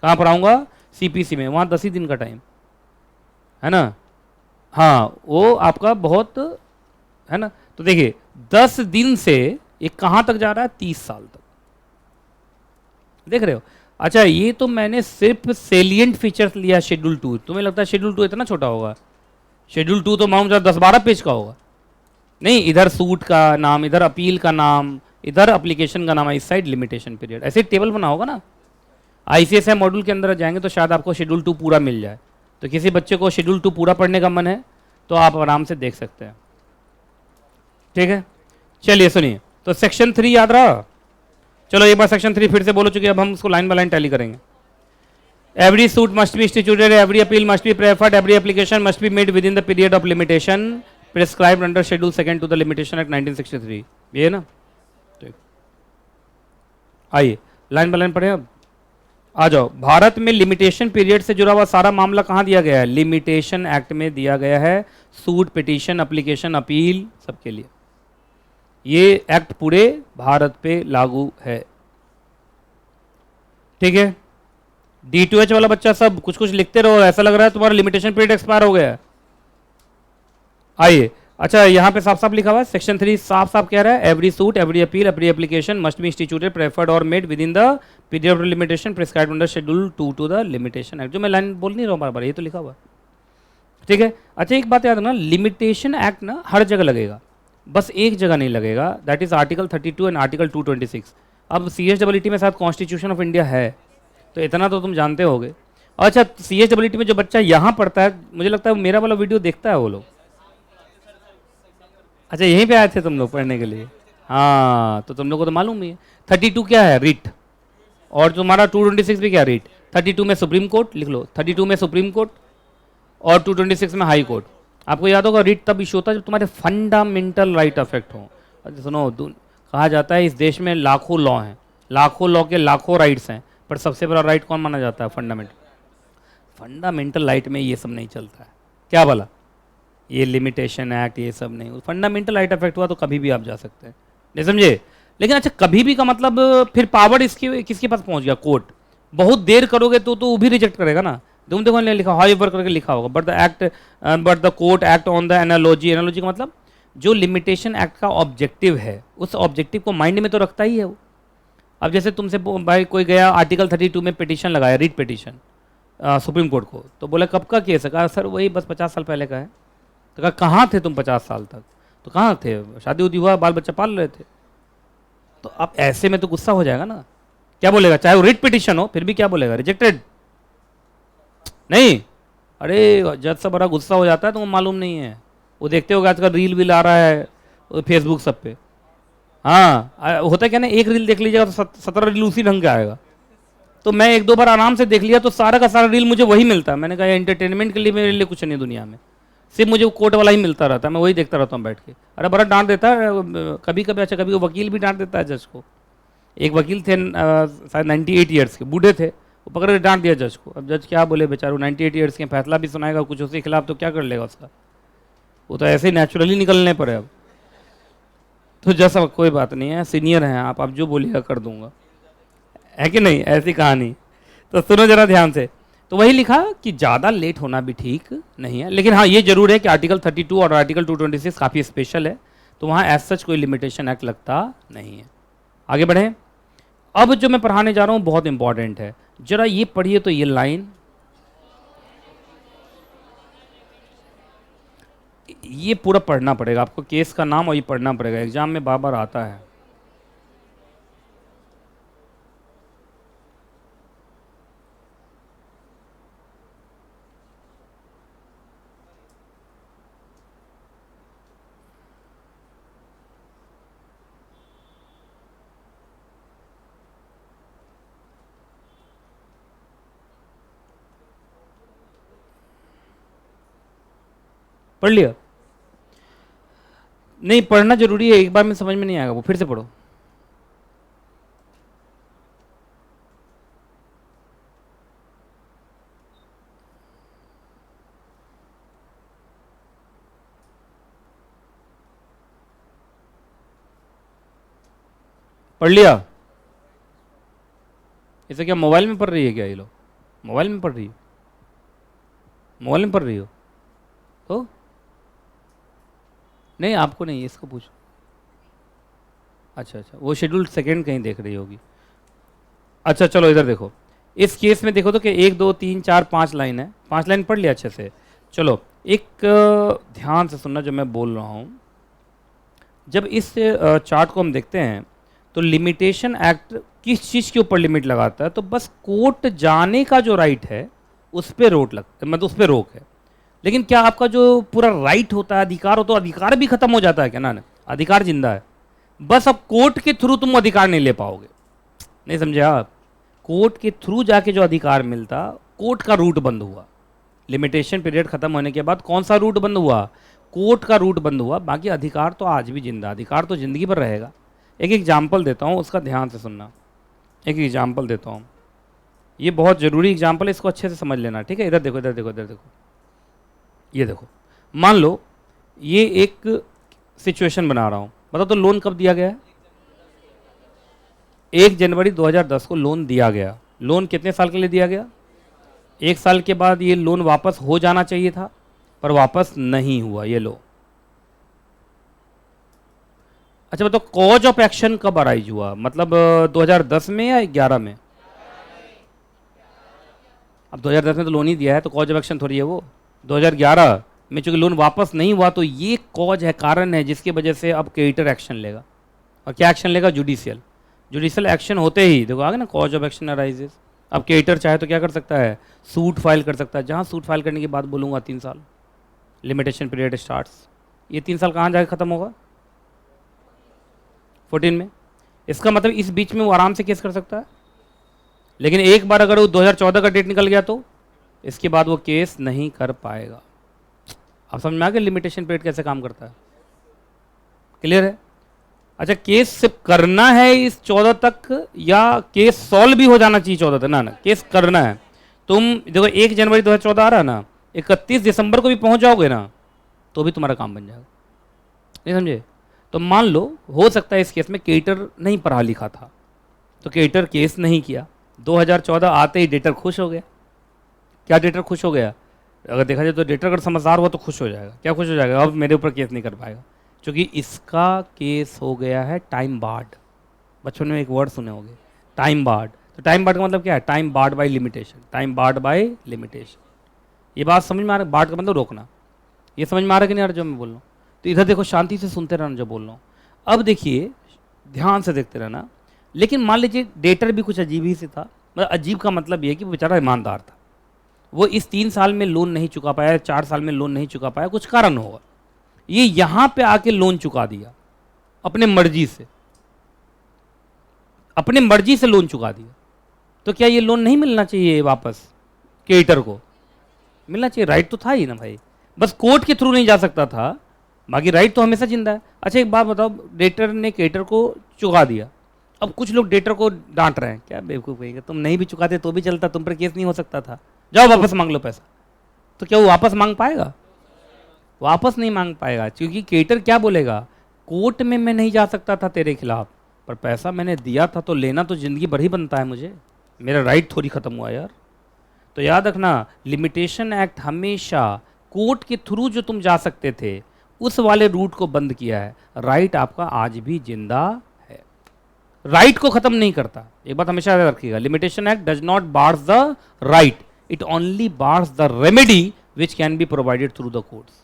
कहाँ पढ़ाऊँगा? सीपीसी में, वहाँ 10 ही दिन का टाइम है ना। हाँ वो आपका बहुत है ना। तो देखिए 10 दिन से ये कहाँ तक जा रहा है, 30 साल तक, देख रहे हो। अच्छा ये तो मैंने सिर्फ सेलिएंट फीचर्स लिया शेड्यूल 2। तुम्हें लगता है शेड्यूल 2 इतना छोटा होगा? शेड्यूल 2 तो मालूम 10-12 पेज का होगा। नहीं, इधर सूट का नाम, इधर अपील का नाम, इधर एप्लीकेशन का नाम, इस साइड लिमिटेशन पीरियड, ऐसे टेबल बना होगा ना। आईसीएसआई मॉड्यूल के अंदर जाएंगे तो शायद आपको शेड्यूल 2 पूरा मिल जाए। तो किसी बच्चे को शेड्यूल 2 पूरा पढ़ने का मन है तो आप आराम से देख सकते हैं, ठीक है। चलिए सुनिए, तो सेक्शन 3 याद रहा। चलो एक बार सेक्शन 3 फिर से बोलो, चुके अब हम उसको लाइन बाय लाइन टैली करेंगे। Every suit must be instituted, every appeal must be preferred, every application must be made within the period of limitation prescribed under schedule 2 to the limitation act 1963। ये ना, ठीक। आइए line by line पढ़े। अब आ जाओ, भारत में limitation period से जुड़ा हुआ सारा मामला कहाँ दिया गया है? लिमिटेशन एक्ट में दिया गया है। सूट, पिटीशन, एप्लीकेशन, अपील सबके लिए ये एक्ट पूरे भारत पे लागू है, ठीक है। D2H वाला बच्चा सब कुछ कुछ लिखते रहो, ऐसा लग रहा है तुम्हारा लिमिटेशन पीरियड एक्सपायर हो गया है। आइए, अच्छा यहाँ पे साफ साफ लिखा हुआ है, सेक्शन 3 साफ साफ कह रहा है, every suit, every appeal, every application must be instituted, preferred और made within the period of limitation prescribed under schedule 2 to the limitation act. जो मैं लाइन बोल नहीं रहा हूँ बार बार, ये तो लिखा हुआ, ठीक है। अच्छा एक बात याद रखना, लिमिटेशन एक्ट ना हर जगह लगेगा, बस एक जगह नहीं लगेगा, that is article 32 and article 226। अब CHEE में साथ कॉन्स्टिट्यूशन ऑफ इंडिया है, तो इतना तो तुम जानते होगे। अच्छा CHEE में जो बच्चा यहाँ पढ़ता है, मुझे लगता है मेरा वाला वीडियो देखता है वो लोग। अच्छा यहीं पे आए थे तुम लोग पढ़ने के लिए, हाँ तो तुम लोग को तो मालूम ही है। 32 क्या है? रिट। और तुम्हारा 226 भी क्या? रिट। 32 में सुप्रीम कोर्ट लिख लो, 32 में सुप्रीम कोर्ट और 226 में हाई कोर्ट। आपको याद होगा रिट तब इशू होता है जब तुम्हारे फंडामेंटल राइट अफेक्ट हो। सुनो, कहा जाता है इस देश में लाखों लॉ हैं, लाखों लॉ के लाखों राइट्स हैं, पर सबसे बड़ा राइट कौन माना जाता है? फंडामेंटल। फंडामेंटल राइट में ये सब नहीं चलता है। क्या बोला? ये लिमिटेशन एक्ट ये सब नहीं, फंडामेंटल राइट अफेक्ट हुआ तो कभी भी आप जा सकते हैं, नहीं समझे। लेकिन अच्छा कभी भी का मतलब फिर पावर इसकी किसके पास पहुंच गया? कोर्ट। बहुत देर करोगे तो वो भी रिजेक्ट करेगा ना। तुम देखो लिखा हाईवर करके लिखा होगा, but the court act on the analogy. Analogy का मतलब जो लिमिटेशन एक्ट का ऑब्जेक्टिव है, उस ऑब्जेक्टिव को माइंड में तो रखता ही है वो। अब जैसे तुमसे भाई कोई गया आर्टिकल 32 में पिटीशन लगाया, रिट पिटीशन सुप्रीम कोर्ट को, तो बोला कब का केस है? कहा सर वही बस 50 साल पहले का है। तो कहा कहाँ थे तुम 50 साल तक? तो कहाँ थे, शादी उदी हुआ, बाल बच्चा पाल रहे थे। तो अब ऐसे में तो गुस्सा हो जाएगा ना, क्या बोलेगा? चाहे वो रिट पिटीशन हो फिर भी क्या बोलेगा? रिजेक्टेड नहीं। अरे जज से बड़ा गुस्सा हो जाता है, तुमको मालूम नहीं है। वो देखते हो आजकल रील भी ला रहा है फेसबुक सब पे। हाँ होता है क्या ना, एक रील देख लीजिएगा तो 17 रील उसी ढंग का आएगा। तो मैं 1-2 बार आराम से देख लिया तो सारा का सारा रील मुझे वही मिलता है। मैंने कहा एंटरटेनमेंट के लिए मेरे लिए कुछ नहीं दुनिया में, सिर्फ मुझे कोर्ट वाला ही मिलता रहता है, मैं वही देखता रहता हूँ बैठ के। अरे बड़ा डांट देता है कभी कभी। अच्छा कभी वो वकील भी डांट देता है जज को। एक वकील थे शायद 98 ईयर्स के, बूढ़े थे, वो पकड़ के डांट दिया जज को। अब जज क्या बोले बेचारे, 98 ईयर्स के, फैसला भी सुनाएगा कुछ उसके खिलाफ तो क्या कर लेगा उसका, वो तो ऐसे ही नेचुरली निकलने पर है। अब तो जज अब कोई बात नहीं है, सीनियर हैं आप जो बोलिएगा कर दूंगा, है कि नहीं? ऐसी कहानी। तो सुनो जरा ध्यान से। तो वही लिखा कि ज़्यादा लेट होना भी ठीक नहीं है, लेकिन हाँ ये जरूर है कि आर्टिकल 32 और आर्टिकल 226 काफ़ी स्पेशल है, तो वहाँ एज सच कोई लिमिटेशन एक्ट लगता नहीं है। आगे बढ़ें। अब जो मैं पढ़ाने जा रहा हूँ बहुत इंपॉर्टेंट है, जरा ये पढ़िए। तो ये लाइन, ये पूरा पढ़ना पड़ेगा आपको, केस का नाम और ये पढ़ना पड़ेगा, एग्जाम में बार बार आता है। पढ़ लिया? नहीं पढ़ना जरूरी है, एक बार में समझ में नहीं आएगा, वो फिर से पढ़ो। पढ़ लिया? इसे क्या मोबाइल में पढ़ रही है क्या ये लोग? मोबाइल में पढ़ रही हो? मोबाइल में पढ़ रही हो तो नहीं, आपको नहीं, इसको पूछो। अच्छा अच्छा, वो शेड्यूल सेकंड कहीं देख रही होगी। अच्छा चलो इधर देखो, इस केस में देखो तो कि 1 2 3 4 5 लाइन है, 5 लाइन पढ़ लिया अच्छे से। चलो एक ध्यान से सुनना जो मैं बोल रहा हूँ। जब इस चार्ट को हम देखते हैं तो लिमिटेशन एक्ट किस चीज़ के ऊपर लिमिट लगाता है? तो बस कोर्ट जाने का जो राइट है उस पर रोक लगता है, मतलब उस पर रोक है। लेकिन क्या आपका जो पूरा राइट होता है, अधिकार होता है, अधिकार भी खत्म हो जाता है क्या? ना, अधिकार जिंदा है, बस अब कोर्ट के थ्रू तुम अधिकार नहीं ले पाओगे। नहीं समझे आप? कोर्ट के थ्रू जाके जो अधिकार मिलता, कोर्ट का रूट बंद हुआ। लिमिटेशन पीरियड खत्म होने के बाद कौन सा रूट बंद हुआ? कोर्ट का रूट बंद हुआ। बाकी अधिकार तो आज भी जिंदा, अधिकार तो जिंदगी भर रहेगा। एक एग्जाम्पल देता हूँ, उसका ध्यान से सुनना। एक एग्जाम्पल देता हूँ, ये बहुत ज़रूरी एग्जाम्पल है, इसको अच्छे से समझ लेना, ठीक है? इधर देखो, इधर देखो, इधर देखो, ये देखो। मान लो ये एक सिचुएशन बना रहा हूँ, बताओ तो लोन कब दिया गया है? 1 जनवरी 2010 को लोन दिया गया। लोन कितने साल के लिए दिया गया? 1 साल के बाद ये लोन वापस हो जाना चाहिए था, पर वापस नहीं हुआ। ये लो। अच्छा बताओ, कॉज ऑफ एक्शन कब अराइज हुआ? मतलब 2010 में या 11 में? अब 2010 में तो लोन ही दिया है, तो कॉज ऑफ एक्शन थोड़ी है वो। 2011 में चूंकि लोन वापस नहीं हुआ, तो ये कॉज है, कारण है, जिसकी वजह से अब क्रेडिटर एक्शन लेगा। और क्या एक्शन लेगा? जुडिशियल। जुडिशियल एक्शन होते ही देखो आगे ना, कॉज ऑफ एक्शन अराइजेस। अब क्रेडिटर चाहे तो क्या कर सकता है? सूट फाइल कर सकता है। जहाँ सूट फाइल करने की बात बोलूँगा 3 साल लिमिटेशन पीरियड स्टार्ट्स। ये 3 साल कहाँ जाकर खत्म होगा? 14 में। इसका मतलब इस बीच में वो आराम से केस कर सकता है। लेकिन एक बार अगर वो 2014 का डेट निकल गया तो इसके बाद वो केस नहीं कर पाएगा। आप समझ में आ गया लिमिटेशन पीरियड कैसे काम करता है? क्लियर है? अच्छा, केस सिर्फ करना है इस 14 तक, या केस सॉल्व भी हो जाना चाहिए 14 तक? ना, केस करना है। तुम देखो 1 जनवरी 2014 आ रहा है ना, 31 दिसंबर को भी पहुंच जाओगे ना, तो भी तुम्हारा काम बन जाएगा। नहीं समझे? तो मान लो हो सकता है इस केस में क्रेडिटर नहीं पढ़ा लिखा था, तो क्रेडिटर केस नहीं किया। 2014 आते ही डेटर खुश हो गया। क्या डेटर खुश हो गया? अगर देखा जाए तो डेटर अगर समझदार हुआ तो खुश हो जाएगा। क्या खुश हो जाएगा? अब मेरे ऊपर केस नहीं कर पाएगा, क्योंकि इसका केस हो गया है टाइम बार्ड। बच्चों ने एक वर्ड सुने होंगे, टाइम बार्ड। तो टाइम बार्ड का मतलब क्या है? Time barred by limitation. Time barred by limitation. ये बात समझ में आ रहा है? बार्ड का मतलब रोकना। ये समझ में आ रहा है कि नहीं आ रहा जो मैं बोल रहा हूँ? तो इधर देखो, शांति से सुनते रहना जो बोल रहा हूँ। अब देखिए, ध्यान से देखते रहना। लेकिन मान लीजिए डेटर भी कुछ अजीब ही से था। मतलब अजीब का मतलब ये कि वो बेचारा ईमानदार था। वो इस 3 साल में लोन नहीं चुका पाया, 4 साल में लोन नहीं चुका पाया, कुछ कारण होगा। ये यहाँ पे आके लोन चुका दिया अपने मर्जी से, अपने मर्जी से लोन चुका दिया। तो क्या ये लोन नहीं मिलना चाहिए वापस? क्रेडिटर को मिलना चाहिए, राइट तो था ही ना भाई। बस कोर्ट के थ्रू नहीं जा सकता था, बाकी राइट तो हमेशा जिंदा है। अच्छा एक बात बताओ, डेटर ने क्रेडिटर को चुका दिया। अब कुछ लोग डेटर को डांट रहे हैं, क्या बेवकूफ़ कहेंगे, तुम नहीं भी चुकाते तो भी चलता, तुम पर केस नहीं हो सकता था, जाओ वापस मांग लो पैसा। तो क्या वो वापस मांग पाएगा? वापस नहीं मांग पाएगा, क्योंकि क्रेडिटर क्या बोलेगा? कोर्ट में मैं नहीं जा सकता था तेरे खिलाफ, पर पैसा मैंने दिया था, तो लेना तो जिंदगी भर ही बनता है मुझे, मेरा राइट थोड़ी खत्म हुआ यार। तो याद रखना, लिमिटेशन एक्ट हमेशा कोर्ट के थ्रू जो तुम जा सकते थे उस वाले रूट को बंद किया है। राइट आपका आज भी जिंदा है, राइट को खत्म नहीं करता। एक बात हमेशा याद रखिएगा, limitation act does not bars the right, it only bars the remedy which can be provided through the courts.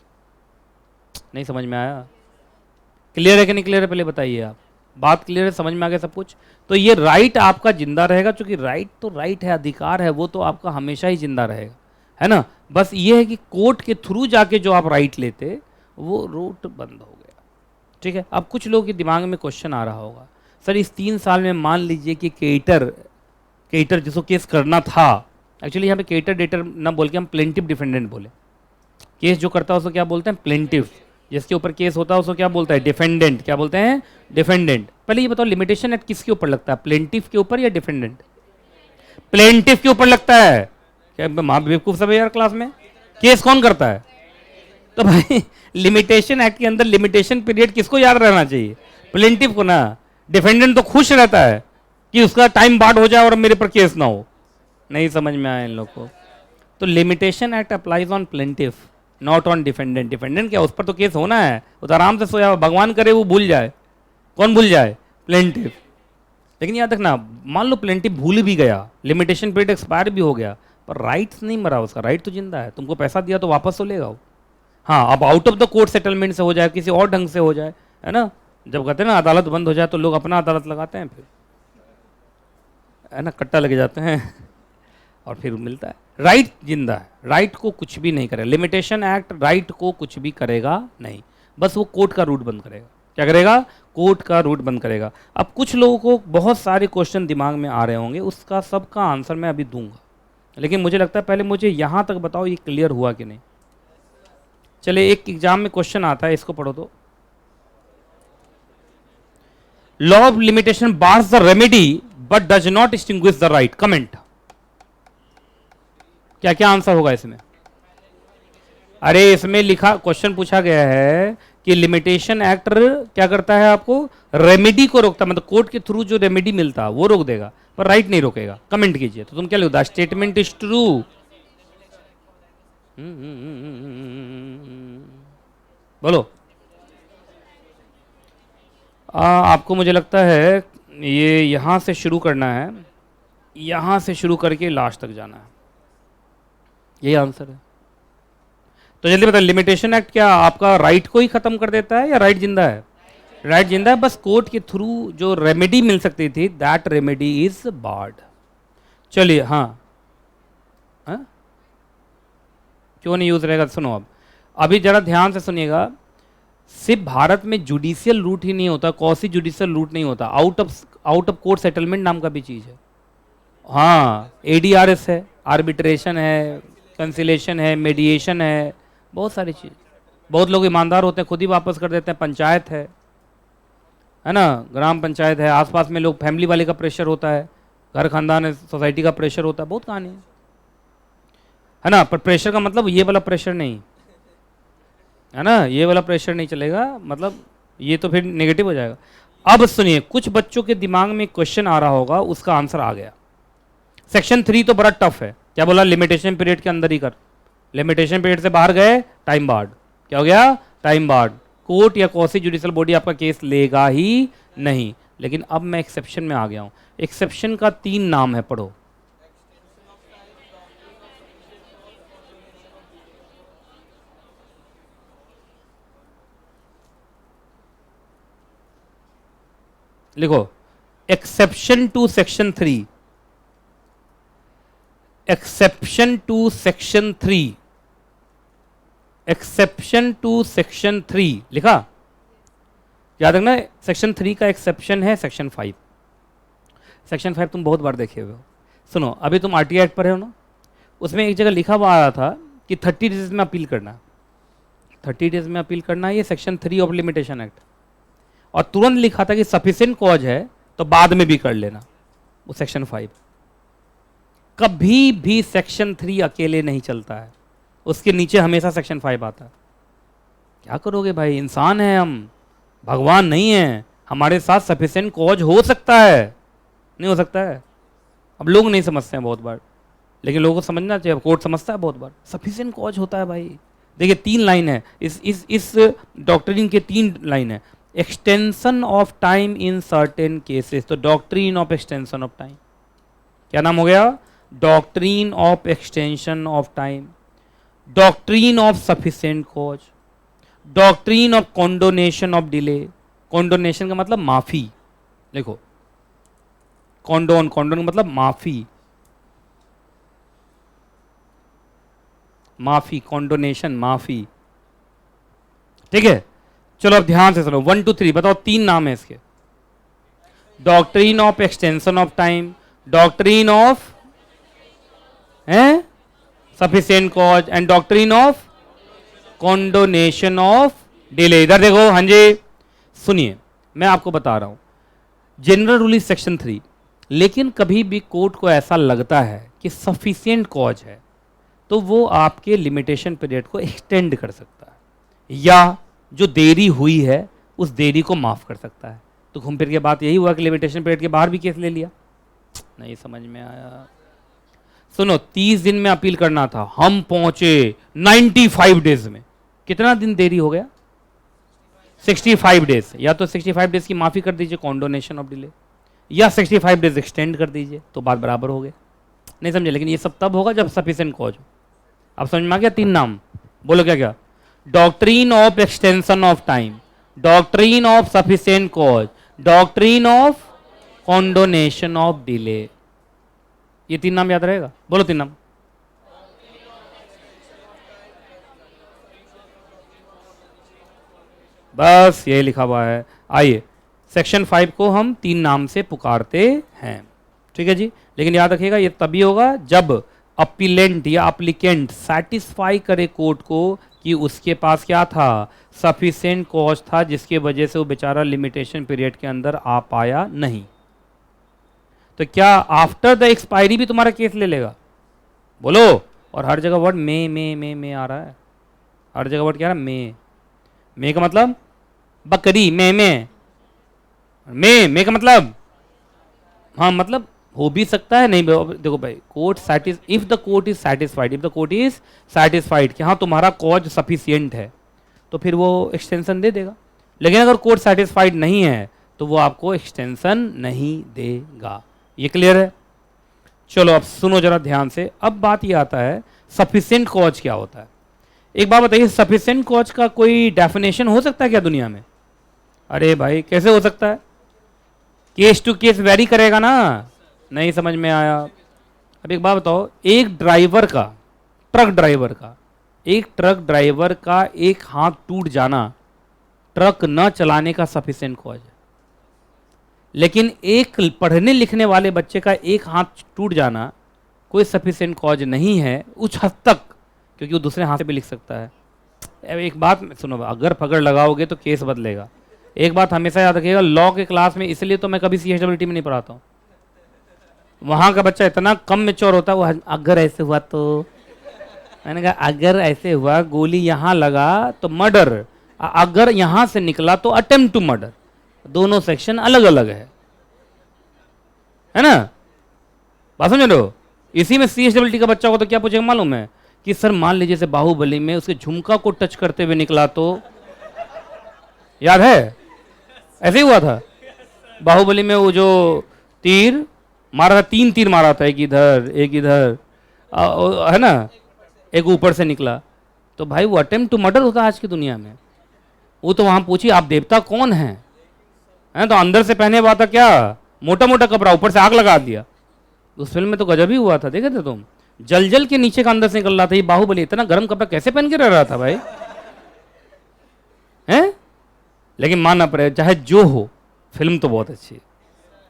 नहीं समझ में आया? क्लियर है कि नहीं क्लियर है? पहले बताइए आप, बात क्लियर है? समझ में आ गया सब कुछ? तो ये राइट आपका जिंदा रहेगा, क्योंकि राइट तो राइट है, अधिकार है, वो तो आपका हमेशा ही जिंदा रहेगा, है ना? बस ये है कि कोर्ट के थ्रू जाके जो आप राइट लेते, वो रूट बंद हो गया। ठीक है? अब कुछ लोगों के दिमाग में क्वेश्चन आ रहा होगा, सर इस 3 साल में मान लीजिए कि क्रेडिटर जिसको केस करना था, एक्चुअली यहाँ पे क्रेडिटर डेटर ना बोल के हम प्लेंटिव डिफेंडेंट बोले। केस जो करता है उसको क्या बोलते हैं? प्लेंटिव। जिसके ऊपर केस होता है उसको क्या बोलता है? डिफेंडेंट। क्या बोलते हैं? डिफेंडेंट। पहले ये बताओ, लिमिटेशन एक्ट किसके ऊपर लगता है? प्लेंटिव के ऊपर या डिफेंडेंट? प्लेंटिव के ऊपर लगता है। क्या माँ बेवकूफ सब है यार क्लास में? केस कौन करता है? तो भाई लिमिटेशन एक्ट के अंदर लिमिटेशन पीरियड किसको याद रहना चाहिए? प्लेंटिव को ना। डिफेंडेंट तो खुश रहता है कि उसका टाइम बार्ड हो जाए और मेरे पर केस ना हो। नहीं समझ में आया इन लोग को। तो limitation act applies on plaintiff not on defendant. Defendant क्या, उस पर तो केस होना है, वो तो आराम से सोया, भगवान करे वो भूल जाए। कौन भूल जाए? प्लेंटिफ। लेकिन याद रखना, मान लो प्लेंटिफ भूल भी गया, लिमिटेशन पीरियड एक्सपायर भी हो गया, पर राइट्स नहीं मरा, उसका राइट तो जिंदा है। तुमको पैसा दिया तो वापस तो लेगा वो। हाँ, अब out of the court settlement से हो जाए, किसी और ढंग से हो जाए, है ना। जब कहते हैं ना अदालत बंद हो जाए तो लोग अपना अदालत लगाते हैं, फिर है ना, कट्टा लगे जाते हैं और फिर मिलता है। राइट जिंदा है, राइट को कुछ भी नहीं करेगा। लिमिटेशन एक्ट राइट को कुछ भी करेगा नहीं, बस वो कोर्ट का रूट बंद करेगा। क्या करेगा? कोर्ट का रूट बंद करेगा। अब कुछ लोगों को बहुत सारे क्वेश्चन दिमाग में आ रहे होंगे, उसका सबका आंसर मैं अभी दूंगा, लेकिन मुझे लगता है पहले मुझे यहां तक बताओ ये क्लियर हुआ कि नहीं। चले, एक एग्जाम में क्वेश्चन आता है, इसको पढ़ो तो। Law of limitation bars the remedy but does not extinguish the right. Comment. क्या क्या आंसर होगा इसमें? अरे इसमें लिखा, क्वेश्चन पूछा गया है कि लिमिटेशन एक्ट क्या करता है? आपको रेमेडी को रोकता, मतलब कोर्ट के थ्रू जो रेमेडी मिलता है वो रोक देगा, पर राइट नहीं रोकेगा। कमेंट कीजिए। तो तुम क्या लिखो? The statement is true. बोलो। आपको मुझे लगता है ये यहां से शुरू करना है, यहां से शुरू करके लास्ट तक जाना है, यही आंसर है। तो जल्दी बताओ, लिमिटेशन एक्ट क्या आपका राइट को ही खत्म कर देता है या राइट जिंदा है? राइट जिंदा है, बस कोर्ट के थ्रू जो रेमेडी मिल सकती थी दैट रेमेडी इज बार्ड। चलिए, हाँ, क्यों नहीं यूज रहेगा? सुनो, अब अभी जरा ध्यान से सुनिएगा। सिर्फ भारत में जुडिशियल रूट ही नहीं होता, कौसी जुडिशियल रूट नहीं होता, आउट ऑफ कोर्ट सेटलमेंट नाम का भी चीज है। हाँ, एडीआरएस है, आर्बिट्रेशन है, कंसिलेशन है, मेडिएशन है, बहुत सारी चीज। बहुत लोग ईमानदार होते हैं, खुद ही वापस कर देते हैं। पंचायत है ना, ग्राम पंचायत है। आसपास में लोग, फैमिली वाले का प्रेशर होता है, घर खानदान है, सोसाइटी का प्रेशर होता है, बहुत कहानी है ना। पर प्रेशर का मतलब ये वाला प्रेशर नहीं है ना, ये वाला प्रेशर नहीं चलेगा, मतलब ये तो फिर नेगेटिव हो जाएगा। अब सुनिए, कुछ बच्चों के दिमाग में क्वेश्चन आ रहा होगा, उसका आंसर आ गया। सेक्शन 3 तो बड़ा टफ है। क्या बोला? लिमिटेशन पीरियड के अंदर ही कर। लिमिटेशन पीरियड से बाहर गए, टाइम बार्ड। क्या हो गया? Time barred. कोर्ट या कौसी जुडिशियल बॉडी आपका केस लेगा ही नहीं। लेकिन अब मैं एक्सेप्शन में आ गया हूं। एक्सेप्शन का 3 नाम है, पढ़ो। लिखो, exception to section 3। Exception to section 3। Exception to section 3 लिखा? याद रखना, सेक्शन 3 का एक्सेप्शन है सेक्शन 5। सेक्शन 5 तुम बहुत बार देखे हुए हो। सुनो, अभी तुम आरटीआई एक्ट पर हो ना, उसमें एक जगह लिखा हुआ आ रहा था कि 30 डेज में अपील करना। 30 डेज में अपील करना है, ये सेक्शन 3 ऑफ लिमिटेशन एक्ट। और तुरंत लिखा था कि सफिशिएंट कॉज है तो बाद में भी कर लेना, वो सेक्शन 5। कभी भी सेक्शन 3 अकेले नहीं चलता है, उसके नीचे हमेशा सेक्शन 5 आता है। क्या करोगे भाई, इंसान है हम, भगवान नहीं है। हमारे साथ सफिशिएंट कॉज हो सकता है, नहीं हो सकता है। अब लोग नहीं समझते हैं बहुत बार, लेकिन लोगों को समझना चाहिए। कोर्ट समझता है बहुत बार, सफिशिएंट कॉज होता है भाई। देखिए 3 लाइन है इस डॉक्ट्रिन के, 3 लाइन है। Extension of time in certain cases, तो doctrine of extension of time, क्या नाम हो गया? Doctrine of extension of time, doctrine of sufficient cause, doctrine of condonation of delay. Condonation का मतलब माफी, देखो, कॉन्डोन का मतलब माफी, माफी, कॉन्डोनेशन, माफी। ठीक है, चलो अब ध्यान से सुनो। 1 2 3 बताओ, 3 नाम है इसके। Doctrine of extension of time, doctrine of sufficient cause and doctrine of condonation of delay. इधर देखो, हाँ जी सुनिए, मैं आपको बता रहा हूं, जनरल रूल इज सेक्शन 3। लेकिन कभी भी कोर्ट को ऐसा लगता है कि सफिशिएंट कॉज है, तो वो आपके लिमिटेशन पीरियड को एक्सटेंड कर सकता है, या जो देरी हुई है उस देरी को माफ कर सकता है। तो घूम फिर के बात यही हुआ कि लिमिटेशन पीरियड के बाहर भी केस ले लिया। नहीं समझ में आया। सुनो 30 दिन में अपील करना था, हम पहुंचे 95 डेज में। कितना दिन देरी हो गया? 65 डेज। या तो 65 डेज की माफी कर दीजिए, कॉन्डोनेशन ऑफ डिले, या 65 डेज एक्सटेंड कर दीजिए, तो बात बराबर हो गए। नहीं समझे? लेकिन ये सब तब होगा जब सफिशिएंट कॉज हो। अब समझ में आ गया? 3 नाम बोलो क्या क्या? Doctrine of extension of time, doctrine of sufficient cause, doctrine of condonation of delay. ये 3 नाम याद रहेगा? बोलो 3 नाम। बस ये लिखा हुआ है। आइए सेक्शन 5 को हम 3 नाम से पुकारते हैं, ठीक है जी। लेकिन याद रखिएगा ये तभी होगा जब अपीलेंट या अप्लीकेंट सेटिस्फाई करे कोर्ट को कि उसके पास क्या था, सफिशिएंट कॉज था, जिसके वजह से वो बेचारा लिमिटेशन पीरियड के अंदर आ पाया नहीं। तो क्या आफ्टर द एक्सपायरी भी तुम्हारा केस ले लेगा? बोलो। और हर जगह वर्ड मे आ रहा है, हर जगह वर्ड क्या आ रहा है? मे का मतलब बकरी, मे का मतलब, हाँ मतलब हो भी सकता है, नहीं देखो भाई, court if the court is satisfied, if the court is satisfied कि हाँ तुम्हारा कॉज सफिशिएंट है, तो फिर वो एक्सटेंशन दे देगा। लेकिन अगर कोर्ट सेटिस्फाइड नहीं है तो वो आपको एक्सटेंशन नहीं देगा। ये क्लियर है? चलो अब सुनो जरा ध्यान से। अब बात ये आता है सफिशिएंट कॉज क्या होता है। एक बात बताइए, सफिशिएंट कॉज का कोई डेफिनेशन हो सकता है क्या दुनिया में? अरे भाई कैसे हो सकता है? केस टू केस वेरी करेगा ना। नहीं समझ में आया? अब एक बात बताओ, एक ट्रक ड्राइवर का एक हाथ टूट जाना ट्रक न चलाने का सफिशिएंट कॉज है। लेकिन एक पढ़ने लिखने वाले बच्चे का एक हाथ टूट जाना कोई सफिशिएंट कॉज नहीं है उस हद तक, क्योंकि वो दूसरे हाथ से भी लिख सकता है। एक बात सुनो, अगर पकड़ लगाओगे तो केस बदलेगा। एक बात हमेशा याद रखिएगा, लॉ के क्लास में, इसलिए तो मैं कभी CHWT में नहीं पढ़ाता हूँ। वहाँ का बच्चा इतना कम मैच्योर होता है, वो अगर ऐसे हुआ तो, मैंने कहा अगर ऐसे हुआ, गोली यहाँ लगा तो मर्डर, अगर यहाँ से निकला तो अटेम्प्ट टू मर्डर। दोनों सेक्शन अलग अलग है ना? बात समझ रहे हो? इसी में CHWT का बच्चा हो तो क्या पूछेगा मालूम है कि सर मान लीजिए से बाहुबली में उसके झुमका को टच करते हुए निकला तो, याद है ऐसे ही हुआ था बाहुबली में, वो जो तीर मारा था, 3 तीर मारा था, एक इधर एक इधर, है ना, एक ऊपर से निकला। तो भाई वो अटेम्प्ट टू मर्डर होता है आज की दुनिया में। वो तो वहां पूछिए आप देवता कौन है तो अंदर से पहने हुआ था क्या, मोटा मोटा कपड़ा, ऊपर से आग लगा दिया। उस फिल्म में तो गजब ही हुआ था, देखे थे तुम? जल के नीचे का अंदर से निकल रहा था। ये बाहुबली इतना गर्म कपड़ा कैसे पहन के रह रहा था भाई, हैं? लेकिन मानना पड़ेगा, चाहे जो हो, फिल्म तो बहुत अच्छी है।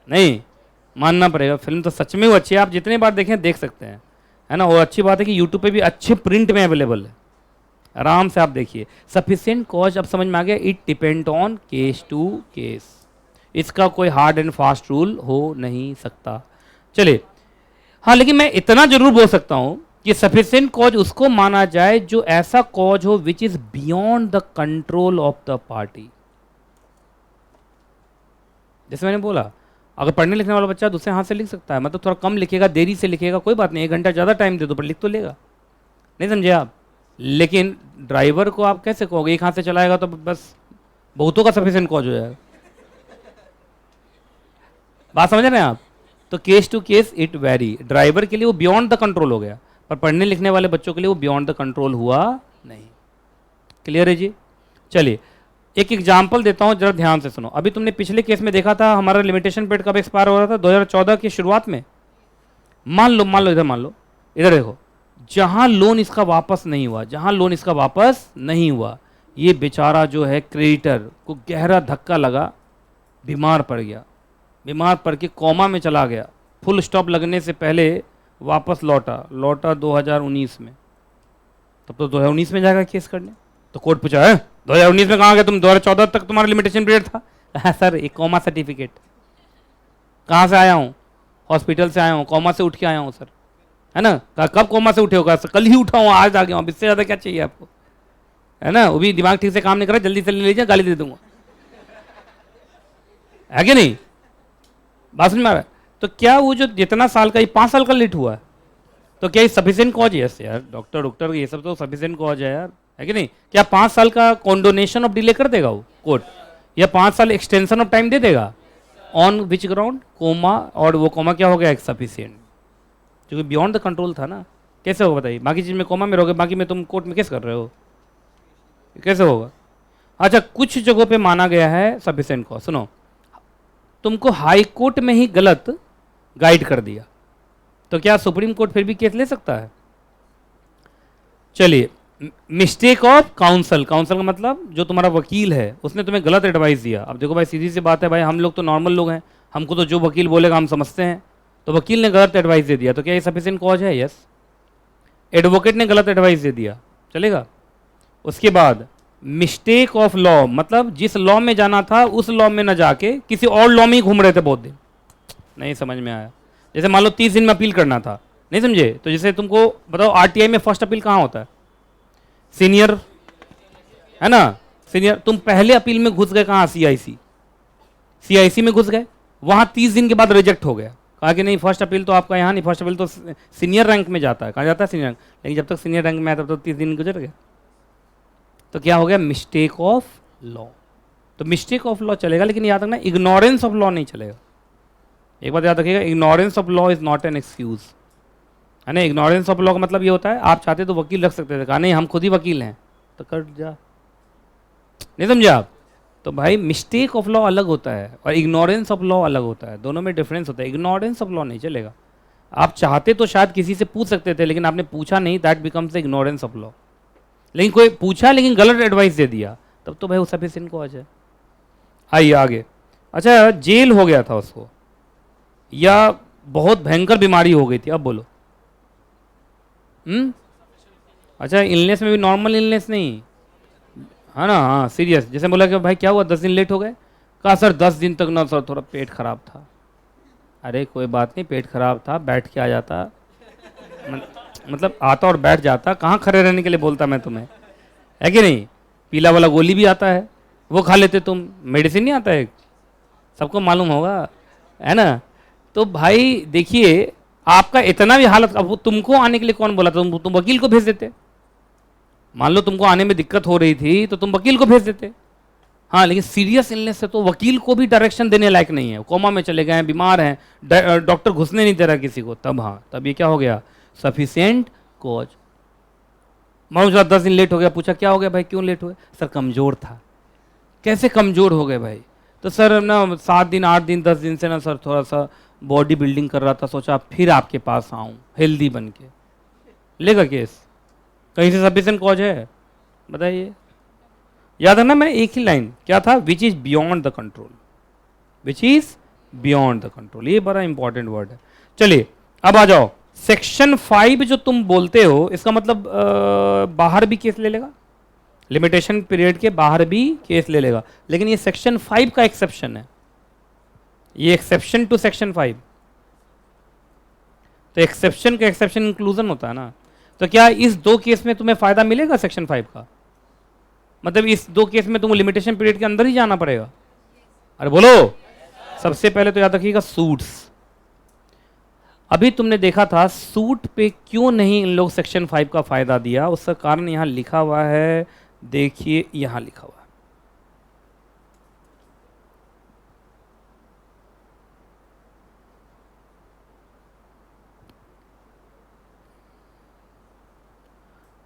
नहीं मानना पड़ेगा, फिल्म तो सच में वो अच्छी है। आप जितने बार देखें देख सकते हैं, है ना? और अच्छी बात है कि यूट्यूब पे भी अच्छे प्रिंट में अवेलेबल है, आराम से आप देखिए। सफिशिएंट कॉज अब समझ में आ गया, it depend on case to case. इसका कोई हार्ड एंड फास्ट रूल हो नहीं सकता। चलिए, हाँ लेकिन मैं इतना जरूर बोल सकता हूं कि सफिशिएंट कॉज उसको माना जाए जो ऐसा कॉज हो which is beyond the control of the party. जैसे मैंने बोला, अगर पढ़ने लिखने वाला बच्चा दूसरे हाथ से लिख सकता है, मतलब थोड़ा कम लिखेगा, देरी से लिखेगा, कोई बात नहीं, 1 घंटा ज़्यादा टाइम दे दो पर लिख तो लेगा। नहीं समझे आप? लेकिन ड्राइवर को आप कैसे कहोगे एक हाथ से चलाएगा तो बस बहुतों का सफिशिएंट कॉज हो जाएगा। बात समझ रहे हैं आप? तो case to case it vary. Driver के लिए वो बियॉन्ड द कंट्रोल हो गया, पर पढ़ने लिखने वाले बच्चों के लिए वो बियॉन्ड द कंट्रोल हुआ नहीं। क्लियर है जी? चलिए एक एग्जाम्पल देता हूं, जरा ध्यान से सुनो। अभी तुमने पिछले केस में देखा था हमारा लिमिटेशन पीरियड कब एक्सपायर हो रहा था? 2014 की शुरुआत में। मान लो इधर देखो, जहां लोन इसका वापस नहीं हुआ, ये बेचारा जो है क्रेडिटर को गहरा धक्का लगा, बीमार पड़ के कोमा में चला गया, फुल स्टॉप लगने से पहले वापस लौटा 2019 में। तब तो 2019 में जाएगा केस करने। तो कोर्ट पूछा है 2019 में कहाँ गए तुम? 2014 तक तुम्हारा लिमिटेशन पीरियड था। सर एक कोमा सर्टिफिकेट। कहाँ से आया हूँ? हॉस्पिटल से आया हूँ, कोमा से उठ के आया हूँ सर। है ना? कब कोमा से उठे होगा? कल ही उठा हूँ, आज आ गया हूँ, इससे ज़्यादा क्या चाहिए आपको? है ना? वो भी दिमाग ठीक से काम नहीं कर रहा, जल्दी से ले लीजिए, गाली दे दूंगा। है कि नहीं? बात समझ में आ रहा है? तो क्या वो जो जितना साल का, ये 5 साल का लेट हुआ है, तो क्या ये सफिशिएंट कॉज है? यस यार, डॉक्टर डॉक्टर ये सब तो सफिशिएंट कॉज है यार, है कि नहीं? क्या 5 साल का कॉन्डोनेशन ऑफ डिले कर देगा वो कोर्ट, या 5 साल एक्सटेंशन ऑफ टाइम दे देगा? On which ground? कोमा, और वो कोमा क्या हो गया? एक सफिशिएंट, क्योंकि बियॉन्ड द कंट्रोल था ना। कैसे होगा बताइए? बाकी चीज में कोमा में रहोगे, बाकी में तुम कोर्ट में केस कर रहे हो, कैसे होगा? अच्छा, कुछ जगहों पे माना गया है सफिशिएंट कॉज। सुनो, तुमको हाई कोर्ट में ही गलत गाइड कर दिया, तो क्या सुप्रीम कोर्ट फिर भी केस ले सकता है? चलिए, मिस्टेक ऑफ काउंसल, काउंसल का मतलब जो तुम्हारा वकील है उसने तुम्हें गलत एडवाइस दिया। अब देखो भाई, सीधी सी बात है भाई, हम लोग तो नॉर्मल लोग हैं, हमको तो जो वकील बोलेगा हम समझते हैं। तो वकील ने गलत एडवाइस दे दिया, तो क्या ये सफिशिएंट कॉज है? यस। एडवोकेट ने गलत एडवाइस दे दिया, चलेगा। उसके बाद मिस्टेक ऑफ लॉ, मतलब जिस लॉ में जाना था उस लॉ में ना जाके किसी और लॉ में ही घूम रहे थे बहुत दिन। नहीं समझ में आया? जैसे मान लो 30 दिन में अपील करना था, नहीं समझे? तो जैसे तुमको बताओ, आरटीआई में फर्स्ट अपील कहाँ होता है? सीनियर, है ना? सीनियर, तुम पहले अपील में घुस गए कहाँ? सीआईसी में घुस गए, वहां 30 दिन के बाद रिजेक्ट हो गया, कहा कि नहीं फर्स्ट अपील तो आपका यहाँ नहीं, फर्स्ट अपील तो सीनियर रैंक में जाता है। कहा जाता है सीनियर रैंक, लेकिन जब तक सीनियर रैंक में आया तब तो 30 दिन गुजर गया। तो क्या हो गया? Mistake of law. तो मिस्टेक ऑफ लॉ चलेगा, लेकिन याद रखना इग्नोरेंस ऑफ लॉ नहीं चलेगा। एक बात याद रखिएगा, ignorance of law is not an excuse, है ना? इग्नोरेंस ऑफ लॉ का मतलब ये होता है, आप चाहते तो वकील रख सकते थे, कहा नहीं हम खुद ही वकील हैं, तो कर जा। नहीं समझे आप? तो भाई मिस्टेक ऑफ लॉ अलग होता है और इग्नोरेंस ऑफ लॉ अलग होता है, दोनों में डिफरेंस होता है। इग्नोरेंस ऑफ लॉ नहीं चलेगा। आप चाहते तो शायद किसी से पूछ सकते थे, लेकिन आपने पूछा नहीं, that becomes ignorance of law. लेकिन कोई पूछा लेकिन गलत एडवाइस दे दिया, तब तो भाई वो सफिशिएंट कॉज है। आइए आगे। अच्छा, जेल हो गया था उसको, या बहुत भयंकर बीमारी हो गई थी, अब बोलो। अच्छा, इलनेस में भी नॉर्मल इलनेस नहीं, है ना? हाँ, सीरियस। जैसे बोला कि भाई क्या हुआ, 10 दिन लेट हो गए? कहा सर 10 दिन तक ना सर थोड़ा पेट खराब था। अरे कोई बात नहीं, पेट खराब था, बैठ के आ जाता, मतलब आता और बैठ जाता, कहाँ खड़े रहने के लिए बोलता मैं तुम्हें, है कि नहीं? पीला वाला गोली भी आता है, वो खा लेते तुम। मेडिसिन नहीं आता है, सबको मालूम होगा, है ना? तो भाई देखिए, आपका इतना भी हालत, अब तुमको आने के लिए कौन बोला? तुम वकील को भेज देते। मान लो तुमको आने में दिक्कत हो रही थी तो तुम वकील को भेज देते। हाँ, लेकिन सीरियस इलनेस से तो वकील को भी डायरेक्शन देने लायक नहीं है, कोमा में चले गए हैं, बीमार हैं, डॉक्टर घुसने नहीं दे रहा किसी को, तब हाँ, तब ये क्या हो गया? Sufficient cause. मान लो 10 दिन लेट हो गया, पूछा क्या हो गया भाई, क्यों लेट हुए? सर कमजोर था। कैसे कमजोर हो गए भाई? तो सर ना 7 दिन 8 दिन 10 दिन से ना सर थोड़ा सा बॉडी बिल्डिंग कर रहा था, सोचा फिर आपके पास आऊं हेल्दी बन के। लेगा केस? कहीं से सफिशिएंट कॉज है? बताइए। याद है ना, मैंने एक ही लाइन क्या था? Which is beyond the control, which is beyond the control, ये बड़ा इंपॉर्टेंट वर्ड है। चलिए अब आ जाओ, सेक्शन 5 जो तुम बोलते हो, इसका मतलब बाहर भी केस ले लेगा, लिमिटेशन पीरियड के बाहर भी केस ले लेगा, लेकिन ये सेक्शन 5 का एक्सेप्शन है, ये एक्सेप्शन टू सेक्शन 5। तो एक्सेप्शन का एक्सेप्शन इंक्लूजन होता है ना। तो क्या इस 2 केस में तुम्हें फायदा मिलेगा सेक्शन 5 का? मतलब इस 2 केस में तुमको लिमिटेशन पीरियड के अंदर ही जाना पड़ेगा। अरे बोलो। सबसे पहले तो याद रखिएगा सूट्स। अभी तुमने देखा था सूट पे क्यों नहीं इन लोग सेक्शन 5 का फायदा दिया, उसका कारण यहां लिखा हुआ है, देखिए यहां लिखा हुआ है।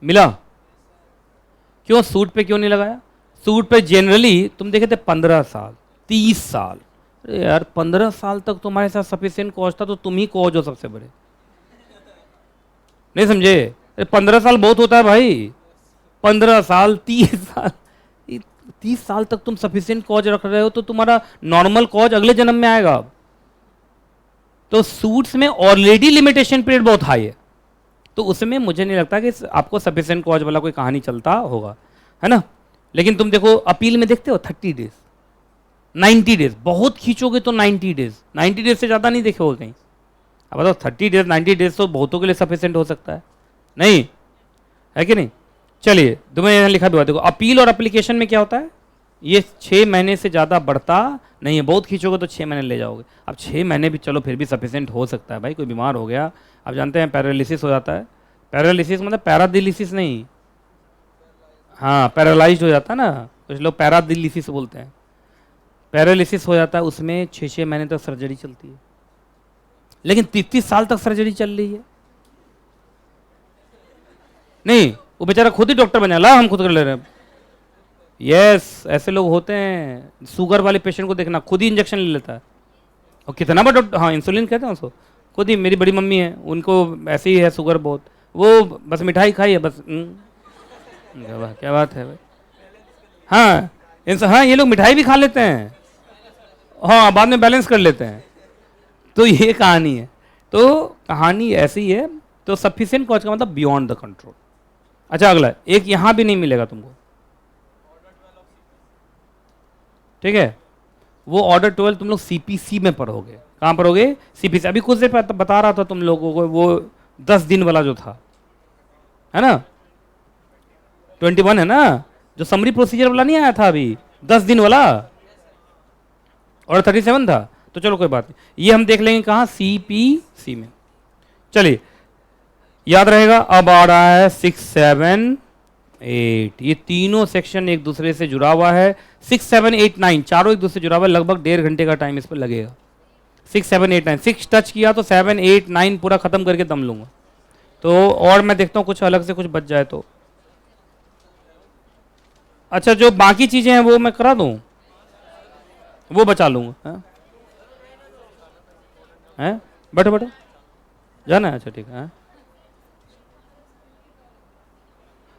मिला? क्यों सूट पे क्यों नहीं लगाया? सूट पे जनरली तुम देखे थे 15 साल 30 साल। अरे यार 15 साल तक तुम्हारे साथ सफिशिएंट कॉज था, तो तुम ही कॉज हो सबसे बड़े। नहीं समझे? अरे 15 साल बहुत होता है भाई, 15 साल 30 साल, 30 साल तक तुम सफिशिएंट कॉज रख रहे हो, तो तुम्हारा नॉर्मल कॉज अगले जन्म में आएगा। तो सूट्स में ऑलरेडी लिमिटेशन पीरियड बहुत हाई है, तो उसमें मुझे नहीं लगता कि आपको सफिशिएंट कॉज वाला कोई कहानी चलता होगा, है ना? लेकिन तुम देखो अपील में देखते हो 30 डेज 90 डेज, बहुत खींचोगे तो 90 डेज, 90 डेज से ज़्यादा नहीं देखे होगे कहीं। अब बताओ 30 डेज 90 डेज तो बहुतों के लिए सफिशिएंट हो सकता है, नहीं है कि नहीं? चलिए तुम्हें यहाँ लिखा भी हुआ, देखो अपील और एप्लीकेशन में क्या होता है? ये 6 महीने से ज़्यादा बढ़ता नहीं है। बहुत खींचोगे तो 6 महीने ले जाओगे। अब 6 महीने भी चलो फिर भी सफिशिएंट हो सकता है भाई, कोई बीमार हो गया, आप जानते हैं पैरालिसिस हो जाता है। पैरालिसिस मतलब पैरादिलिसिस नहीं, हाँ पैरालाइज्ड हो जाता है ना, कुछ लोग पैरादिलिसिस बोलते हैं। पैरालिसिस हो जाता है, उसमें 6-6 महीने तक सर्जरी चलती है, लेकिन 33 साल तक सर्जरी चल रही है। नहीं, वो बेचारा खुद ही डॉक्टर बना, ला हम खुद कर ले रहे हैं। यस, ऐसे लोग होते हैं। शुगर वाले पेशेंट को देखना, खुद ही इंजेक्शन ले लेता है, और कितना बड़ा डॉक्टर, हाँ इंसुलिन कहते हैं उसको। खुद ही, मेरी बड़ी मम्मी है, उनको ऐसे ही है शुगर बहुत, वो बस मिठाई खाई है बस। क्या बात है भाई। हाँ हाँ, ये लोग मिठाई भी खा लेते हैं, हाँ बाद में बैलेंस कर लेते हैं। तो ये कहानी है, तो कहानी ऐसी है। तो सफिशिएंट कॉज का मतलब बियॉन्ड द कंट्रोल। अच्छा अगला, एक यहां भी नहीं मिलेगा तुमको, ठीक है, वो ऑर्डर 12 तुम लोग सीपीसी में पढ़ोगे। कहां पढ़ोगे? सीपीसी। अभी कुछ देर पहले बता रहा था तुम लोगों को, वो 10 दिन वाला जो था, है ना, 21 है ना, जो समरी प्रोसीजर वाला नहीं आया था अभी, 10 दिन वाला, और 37 था। तो चलो कोई बात नहीं, ये हम देख लेंगे कहाँ, सीपीसी में। चलिए याद रहेगा। अब आ रहा है 6, 7, 8, ये तीनों सेक्शन एक दूसरे से जुड़ा हुआ है। 6, 7, 8, 9 चारों एक दूसरे से जुड़ा हुआ है, लगभग 1.5 घंटे का टाइम इस पर लगेगा। 6, 7, 8, 9, 6 टच किया तो 7, 8, 9 पूरा खत्म करके दम लूंगा। तो और मैं देखता हूँ कुछ अलग से कुछ बच जाए तो। अच्छा जो बाकी चीजें हैं वो मैं करा दूं, वो बचा लूंगा। हैं बैठो बैठो, जाना है? अच्छा ठीक है।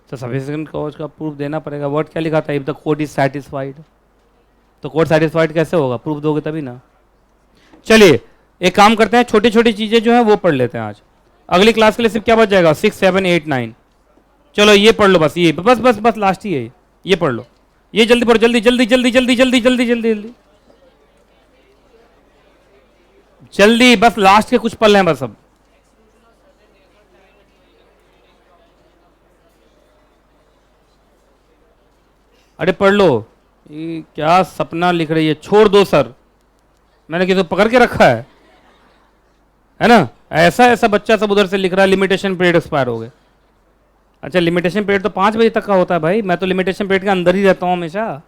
तो सफिशिएंट कॉज का प्रूफ देना पड़ेगा। वर्ड क्या लिखा था? If the code is satisfied. तो कोड सेटिस्फाइड कैसे होगा? प्रूफ दोगे तभी ना। चलिए एक काम करते हैं, छोटी छोटी चीजें जो है वो पढ़ लेते हैं आज। अगली क्लास के लिए सिर्फ क्या बच जाएगा? 6, 7, 8, 9। चलो ये पढ़ लो बस, ये बस बस बस लास्ट ही है ये पढ़ लो। ये जल्दी पढ़ो, जल्दी जल्दी जल्दी जल्दी जल्दी जल्दी जल्दी जल्दी जल्दी, बस लास्ट के कुछ पल हैं बस। अब अरे पढ़ लो। ये क्या सपना लिख रही है? छोड़ दो सर, मैंने किसी को पकड़ के रखा है ना? ऐसा ऐसा बच्चा सब उधर से लिख रहा है लिमिटेशन पीरियड एक्सपायर हो गए। अच्छा लिमिटेशन पीरियड तो 5 बजे तक का होता है भाई, मैं तो लिमिटेशन पीरियड के अंदर ही रहता हूँ हमेशा,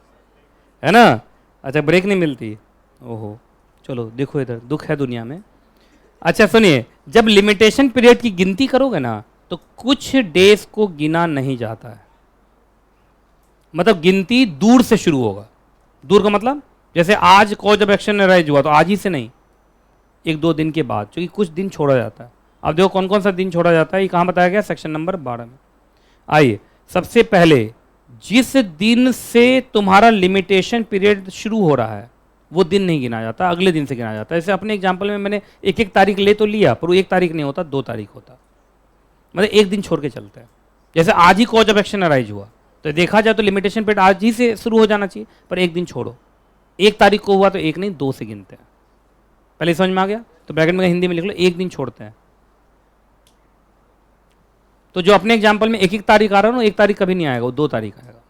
है ना? अच्छा ब्रेक नहीं मिलती, ओहो। चलो देखो इधर दुख है दुनिया में। अच्छा सुनिए, जब लिमिटेशन पीरियड की गिनती करोगे ना तो कुछ डेज को गिना नहीं जाता है, मतलब गिनती दूर से शुरू होगा। दूर का मतलब जैसे आज कॉज ऑफ एक्शन अराइज हुआ तो आज ही से नहीं, 1-2 दिन के बाद, क्योंकि कुछ दिन छोड़ा जाता है। अब देखो कौन कौन सा दिन छोड़ा जाता है, ये कहाँ बताया गया? सेक्शन नंबर 12 में। आइए सबसे पहले, जिस दिन से तुम्हारा लिमिटेशन पीरियड शुरू हो रहा है वो दिन नहीं गिना जाता, अगले दिन से गिना जाता है। जैसे अपने एग्जाम्पल में मैंने 1-1 तारीख ले तो लिया, पर वो 1 तारीख नहीं होता, 2 तारीख होता, मतलब एक दिन छोड़ के चलते हैं। जैसे आज ही कॉज ऑफ एक्शन अराइज हुआ तो देखा जाए तो लिमिटेशन पीरियड आज ही से शुरू हो जाना चाहिए, पर एक दिन छोड़ो। 1 तारीख को हुआ तो 1 नहीं 2 से गिनते हैं। पहले समझ में आ गया? तो ब्रैकेट में हिंदी में लिख लो, 1 दिन छोड़ते हैं। तो जो अपने एग्जाम्पल में 1-1 तारीख आ रहा है ना, 1 तारीख कभी नहीं आएगा, वो 2 तारीख आएगा।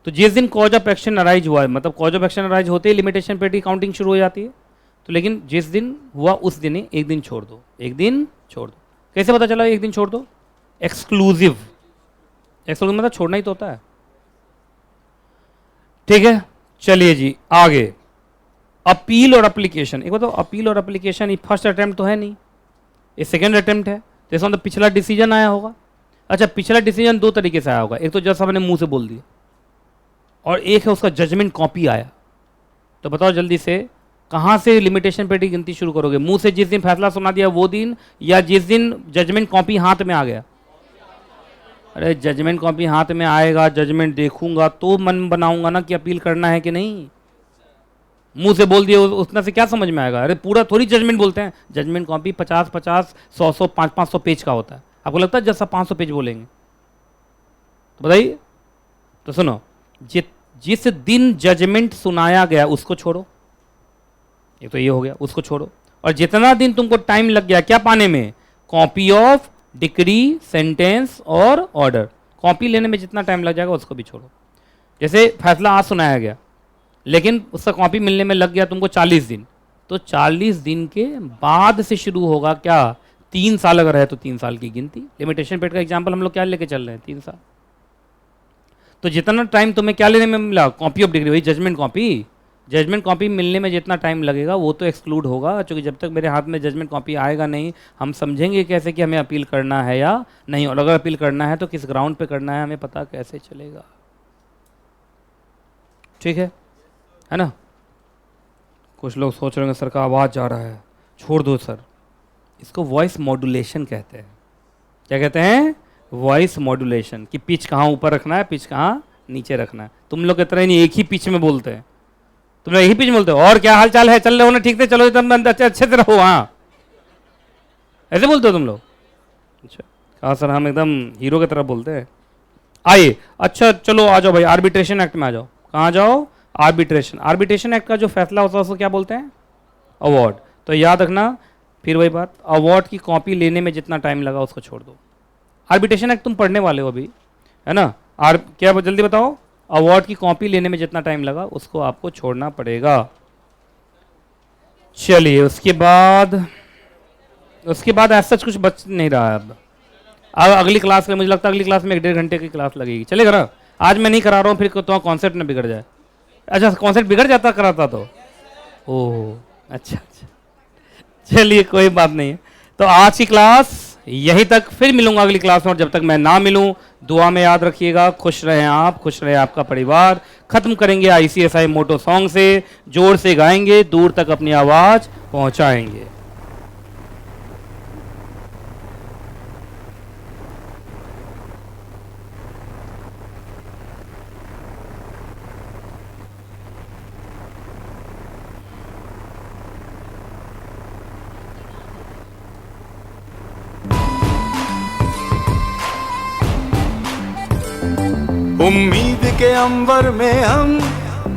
तो जिस दिन कॉज ऑफ एक्शन अराइज हुआ है, मतलब कॉज ऑफ एक्शन अराइज होते ही लिमिटेशन पीरियड की काउंटिंग शुरू हो जाती है। तो लेकिन जिस दिन हुआ उस दिन ही 1 दिन छोड़ दो, 1 दिन छोड़ दो। कैसे पता चला 1 दिन छोड़ दो? एक्सक्लूसिव, एक्सक्लूसिव मतलब छोड़ना ही तो होता है, ठीक है। चलिए जी आगे, अपील और एप्लीकेशन। एक बताओ, अपील और एप्लीकेशन ये फर्स्ट अटेम्प्ट तो है नहीं, ये सेकंड अटेम्प्ट है। जैसे मतलब पिछला डिसीजन आया होगा। अच्छा पिछला डिसीजन 2 तरीके से आया होगा, एक तो जज साहब ने मुंह से बोल दिया, और एक है उसका जजमेंट कॉपी आया। तो बताओ जल्दी से, कहाँ से लिमिटेशन पीरियड की गिनती शुरू करोगे? मुंह से जिस दिन फैसला सुना दिया वो दिन, या जिस दिन जजमेंट कॉपी हाथ में आ गया? अरे जजमेंट कॉपी हाथ में आएगा, जजमेंट देखूंगा तो मन बनाऊंगा ना कि अपील करना है कि नहीं। मुंह से बोल दिया उतना से क्या समझ में आएगा? अरे पूरा थोड़ी जजमेंट बोलते हैं, जजमेंट कॉपी 50-50, 100-100, 500-500 पेज का होता है। आपको लगता है जज साहब 500 पेज बोलेंगे? तो बताइए। तो सुनो, जिस दिन जजमेंट सुनाया गया उसको छोड़ो, ये तो ये हो गया, उसको छोड़ो। और जितना दिन तुमको टाइम लग गया क्या पाने में? कॉपी ऑफ डिक्री, सेंटेंस और ऑर्डर। कॉपी लेने में जितना टाइम लग जाएगा उसको भी छोड़ो। जैसे फैसला आज सुनाया गया, लेकिन उसका कॉपी मिलने में लग गया तुमको 40 दिन, तो 40 दिन के बाद से शुरू होगा क्या, 3 साल अगर है तो 3 साल की गिनती। लिमिटेशन पीरियड का एग्जाम्पल हम लोग क्या लेके चल रहे हैं, 3 साल। तो जितना टाइम तुम्हें क्या लेने में मिला, कॉपी ऑफ डिग्री, वही जजमेंट कॉपी। जजमेंट कॉपी मिलने में जितना टाइम लगेगा वो तो एक्सक्लूड होगा, क्योंकि जब तक मेरे हाथ में जजमेंट कॉपी आएगा नहीं, हम समझेंगे कैसे कि हमें अपील करना है या नहीं, और अगर अपील करना है तो किस ग्राउंड पे करना है, हमें पता कैसे चलेगा। ठीक है ना। कुछ लोग सोच रहे होंगे सर का आवाज़ जा रहा है, छोड़ दो सर। इसको वॉइस मॉड्यूलेशन कहते हैं। क्या कहते हैं, वॉइस मॉड्यूलेशन, कि पिच कहाँ ऊपर रखना है, पिच कहाँ नीचे रखना है। तुम लोग की तरह नहीं एक ही पिच में बोलते हैं, तुम लोग यही पिच में बोलते हो, और क्या हाल चाल है, चल रहे हो ना, ठीक से चलो, एकदम अच्छे से रहो, हाँ ऐसे बोलते हो तुम लोग। अच्छा कहा सर हम एकदम हीरो की तरह बोलते हैं। आइए अच्छा चलो आ जाओ भाई, आर्बिट्रेशन एक्ट में आ जाओ। कहाँ जाओ, आर्बिट्रेशन। आर्बिट्रेशन एक्ट का जो फैसला होता है उसको क्या बोलते हैं, अवार्ड। तो याद रखना फिर वही बात, अवार्ड की कॉपी लेने में जितना टाइम लगा उसको छोड़ दो। आर्बिट्रेशन एक्ट तुम पढ़ने वाले हो अभी, है ना। क्या जल्दी बताओ, अवार्ड की कॉपी लेने में जितना टाइम लगा उसको आपको छोड़ना पड़ेगा। चलिए उसके बाद ऐसा कुछ बच नहीं रहा है। अब अगली क्लास में, मुझे लगता है अगली क्लास में 1-1.5 घंटे की क्लास लगेगी, चलेगा ना। आज मैं नहीं करा रहा हूँ, फिर तुम्हारा कॉन्सेप्ट ना बिगड़ जाए। अच्छा कॉन्सेप्ट बिगड़ जाता कराता तो, ओह अच्छा अच्छा, चलिए कोई बात नहीं है। तो आज की क्लास यहीं तक, फिर मिलूंगा अगली क्लास में, और जब तक मैं ना मिलूं दुआ में याद रखिएगा। खुश रहें आप, खुश रहे आपका परिवार। खत्म करेंगे ICSI मोटो सॉन्ग से, जोर से गाएंगे, दूर तक अपनी आवाज पहुंचाएंगे। उम्मीद के अंबर में हम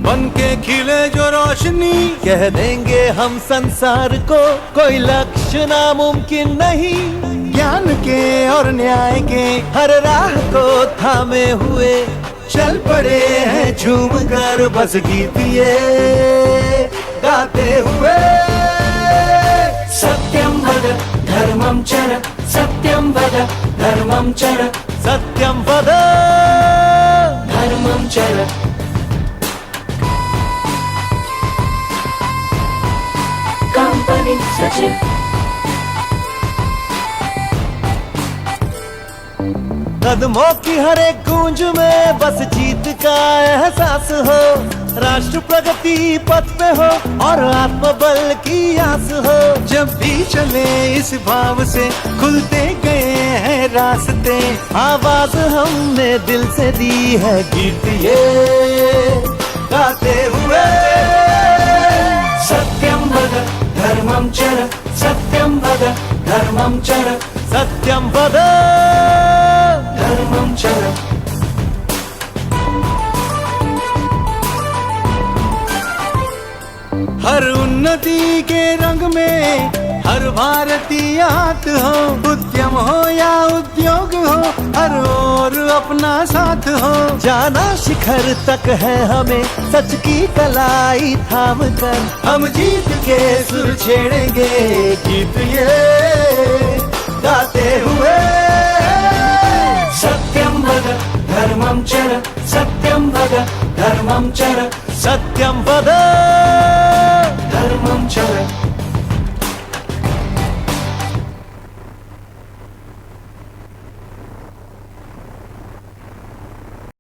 बन के खिले जो रोशनी, कह देंगे हम संसार को कोई लक्ष्य नामुमकिन नहीं। ज्ञान के और न्याय के हर राह को थामे हुए चल पड़े हैं झूम कर, बस गीत ये गाते हुए। सत्यम वद धर्मम चर, सत्यम वद धर्मम चर, सत्यम वद धर्मम चर। कंपनी सचिव। कदमों की हर एक गूंज में बस जीत का एहसास हो, राष्ट्र प्रगति पथ पे हो और आत्मबल की आस हो। जब भी चले इस भाव से खुलते गए हैं रास्ते, आवाज हमने दिल से दी है गीत ये गाते हुए। सत्यम वद धर्मम चर, सत्यम वद धर्मम चर, सत्यम वद धर्मम चर। हर उन्नति के रंग में हर भारतीय हाथ हो, उद्यम हो या उद्योग हो, हर ओर अपना साथ हो। जाना शिखर तक है हमें सच की कलाई थाम कर, हम जीत के सुर छेड़ेंगे गीत ये गाते हुए। सत्यम वद धर्मम चर, सत्यम वद धर्मम चर, सत्यम वद धर्मम चर।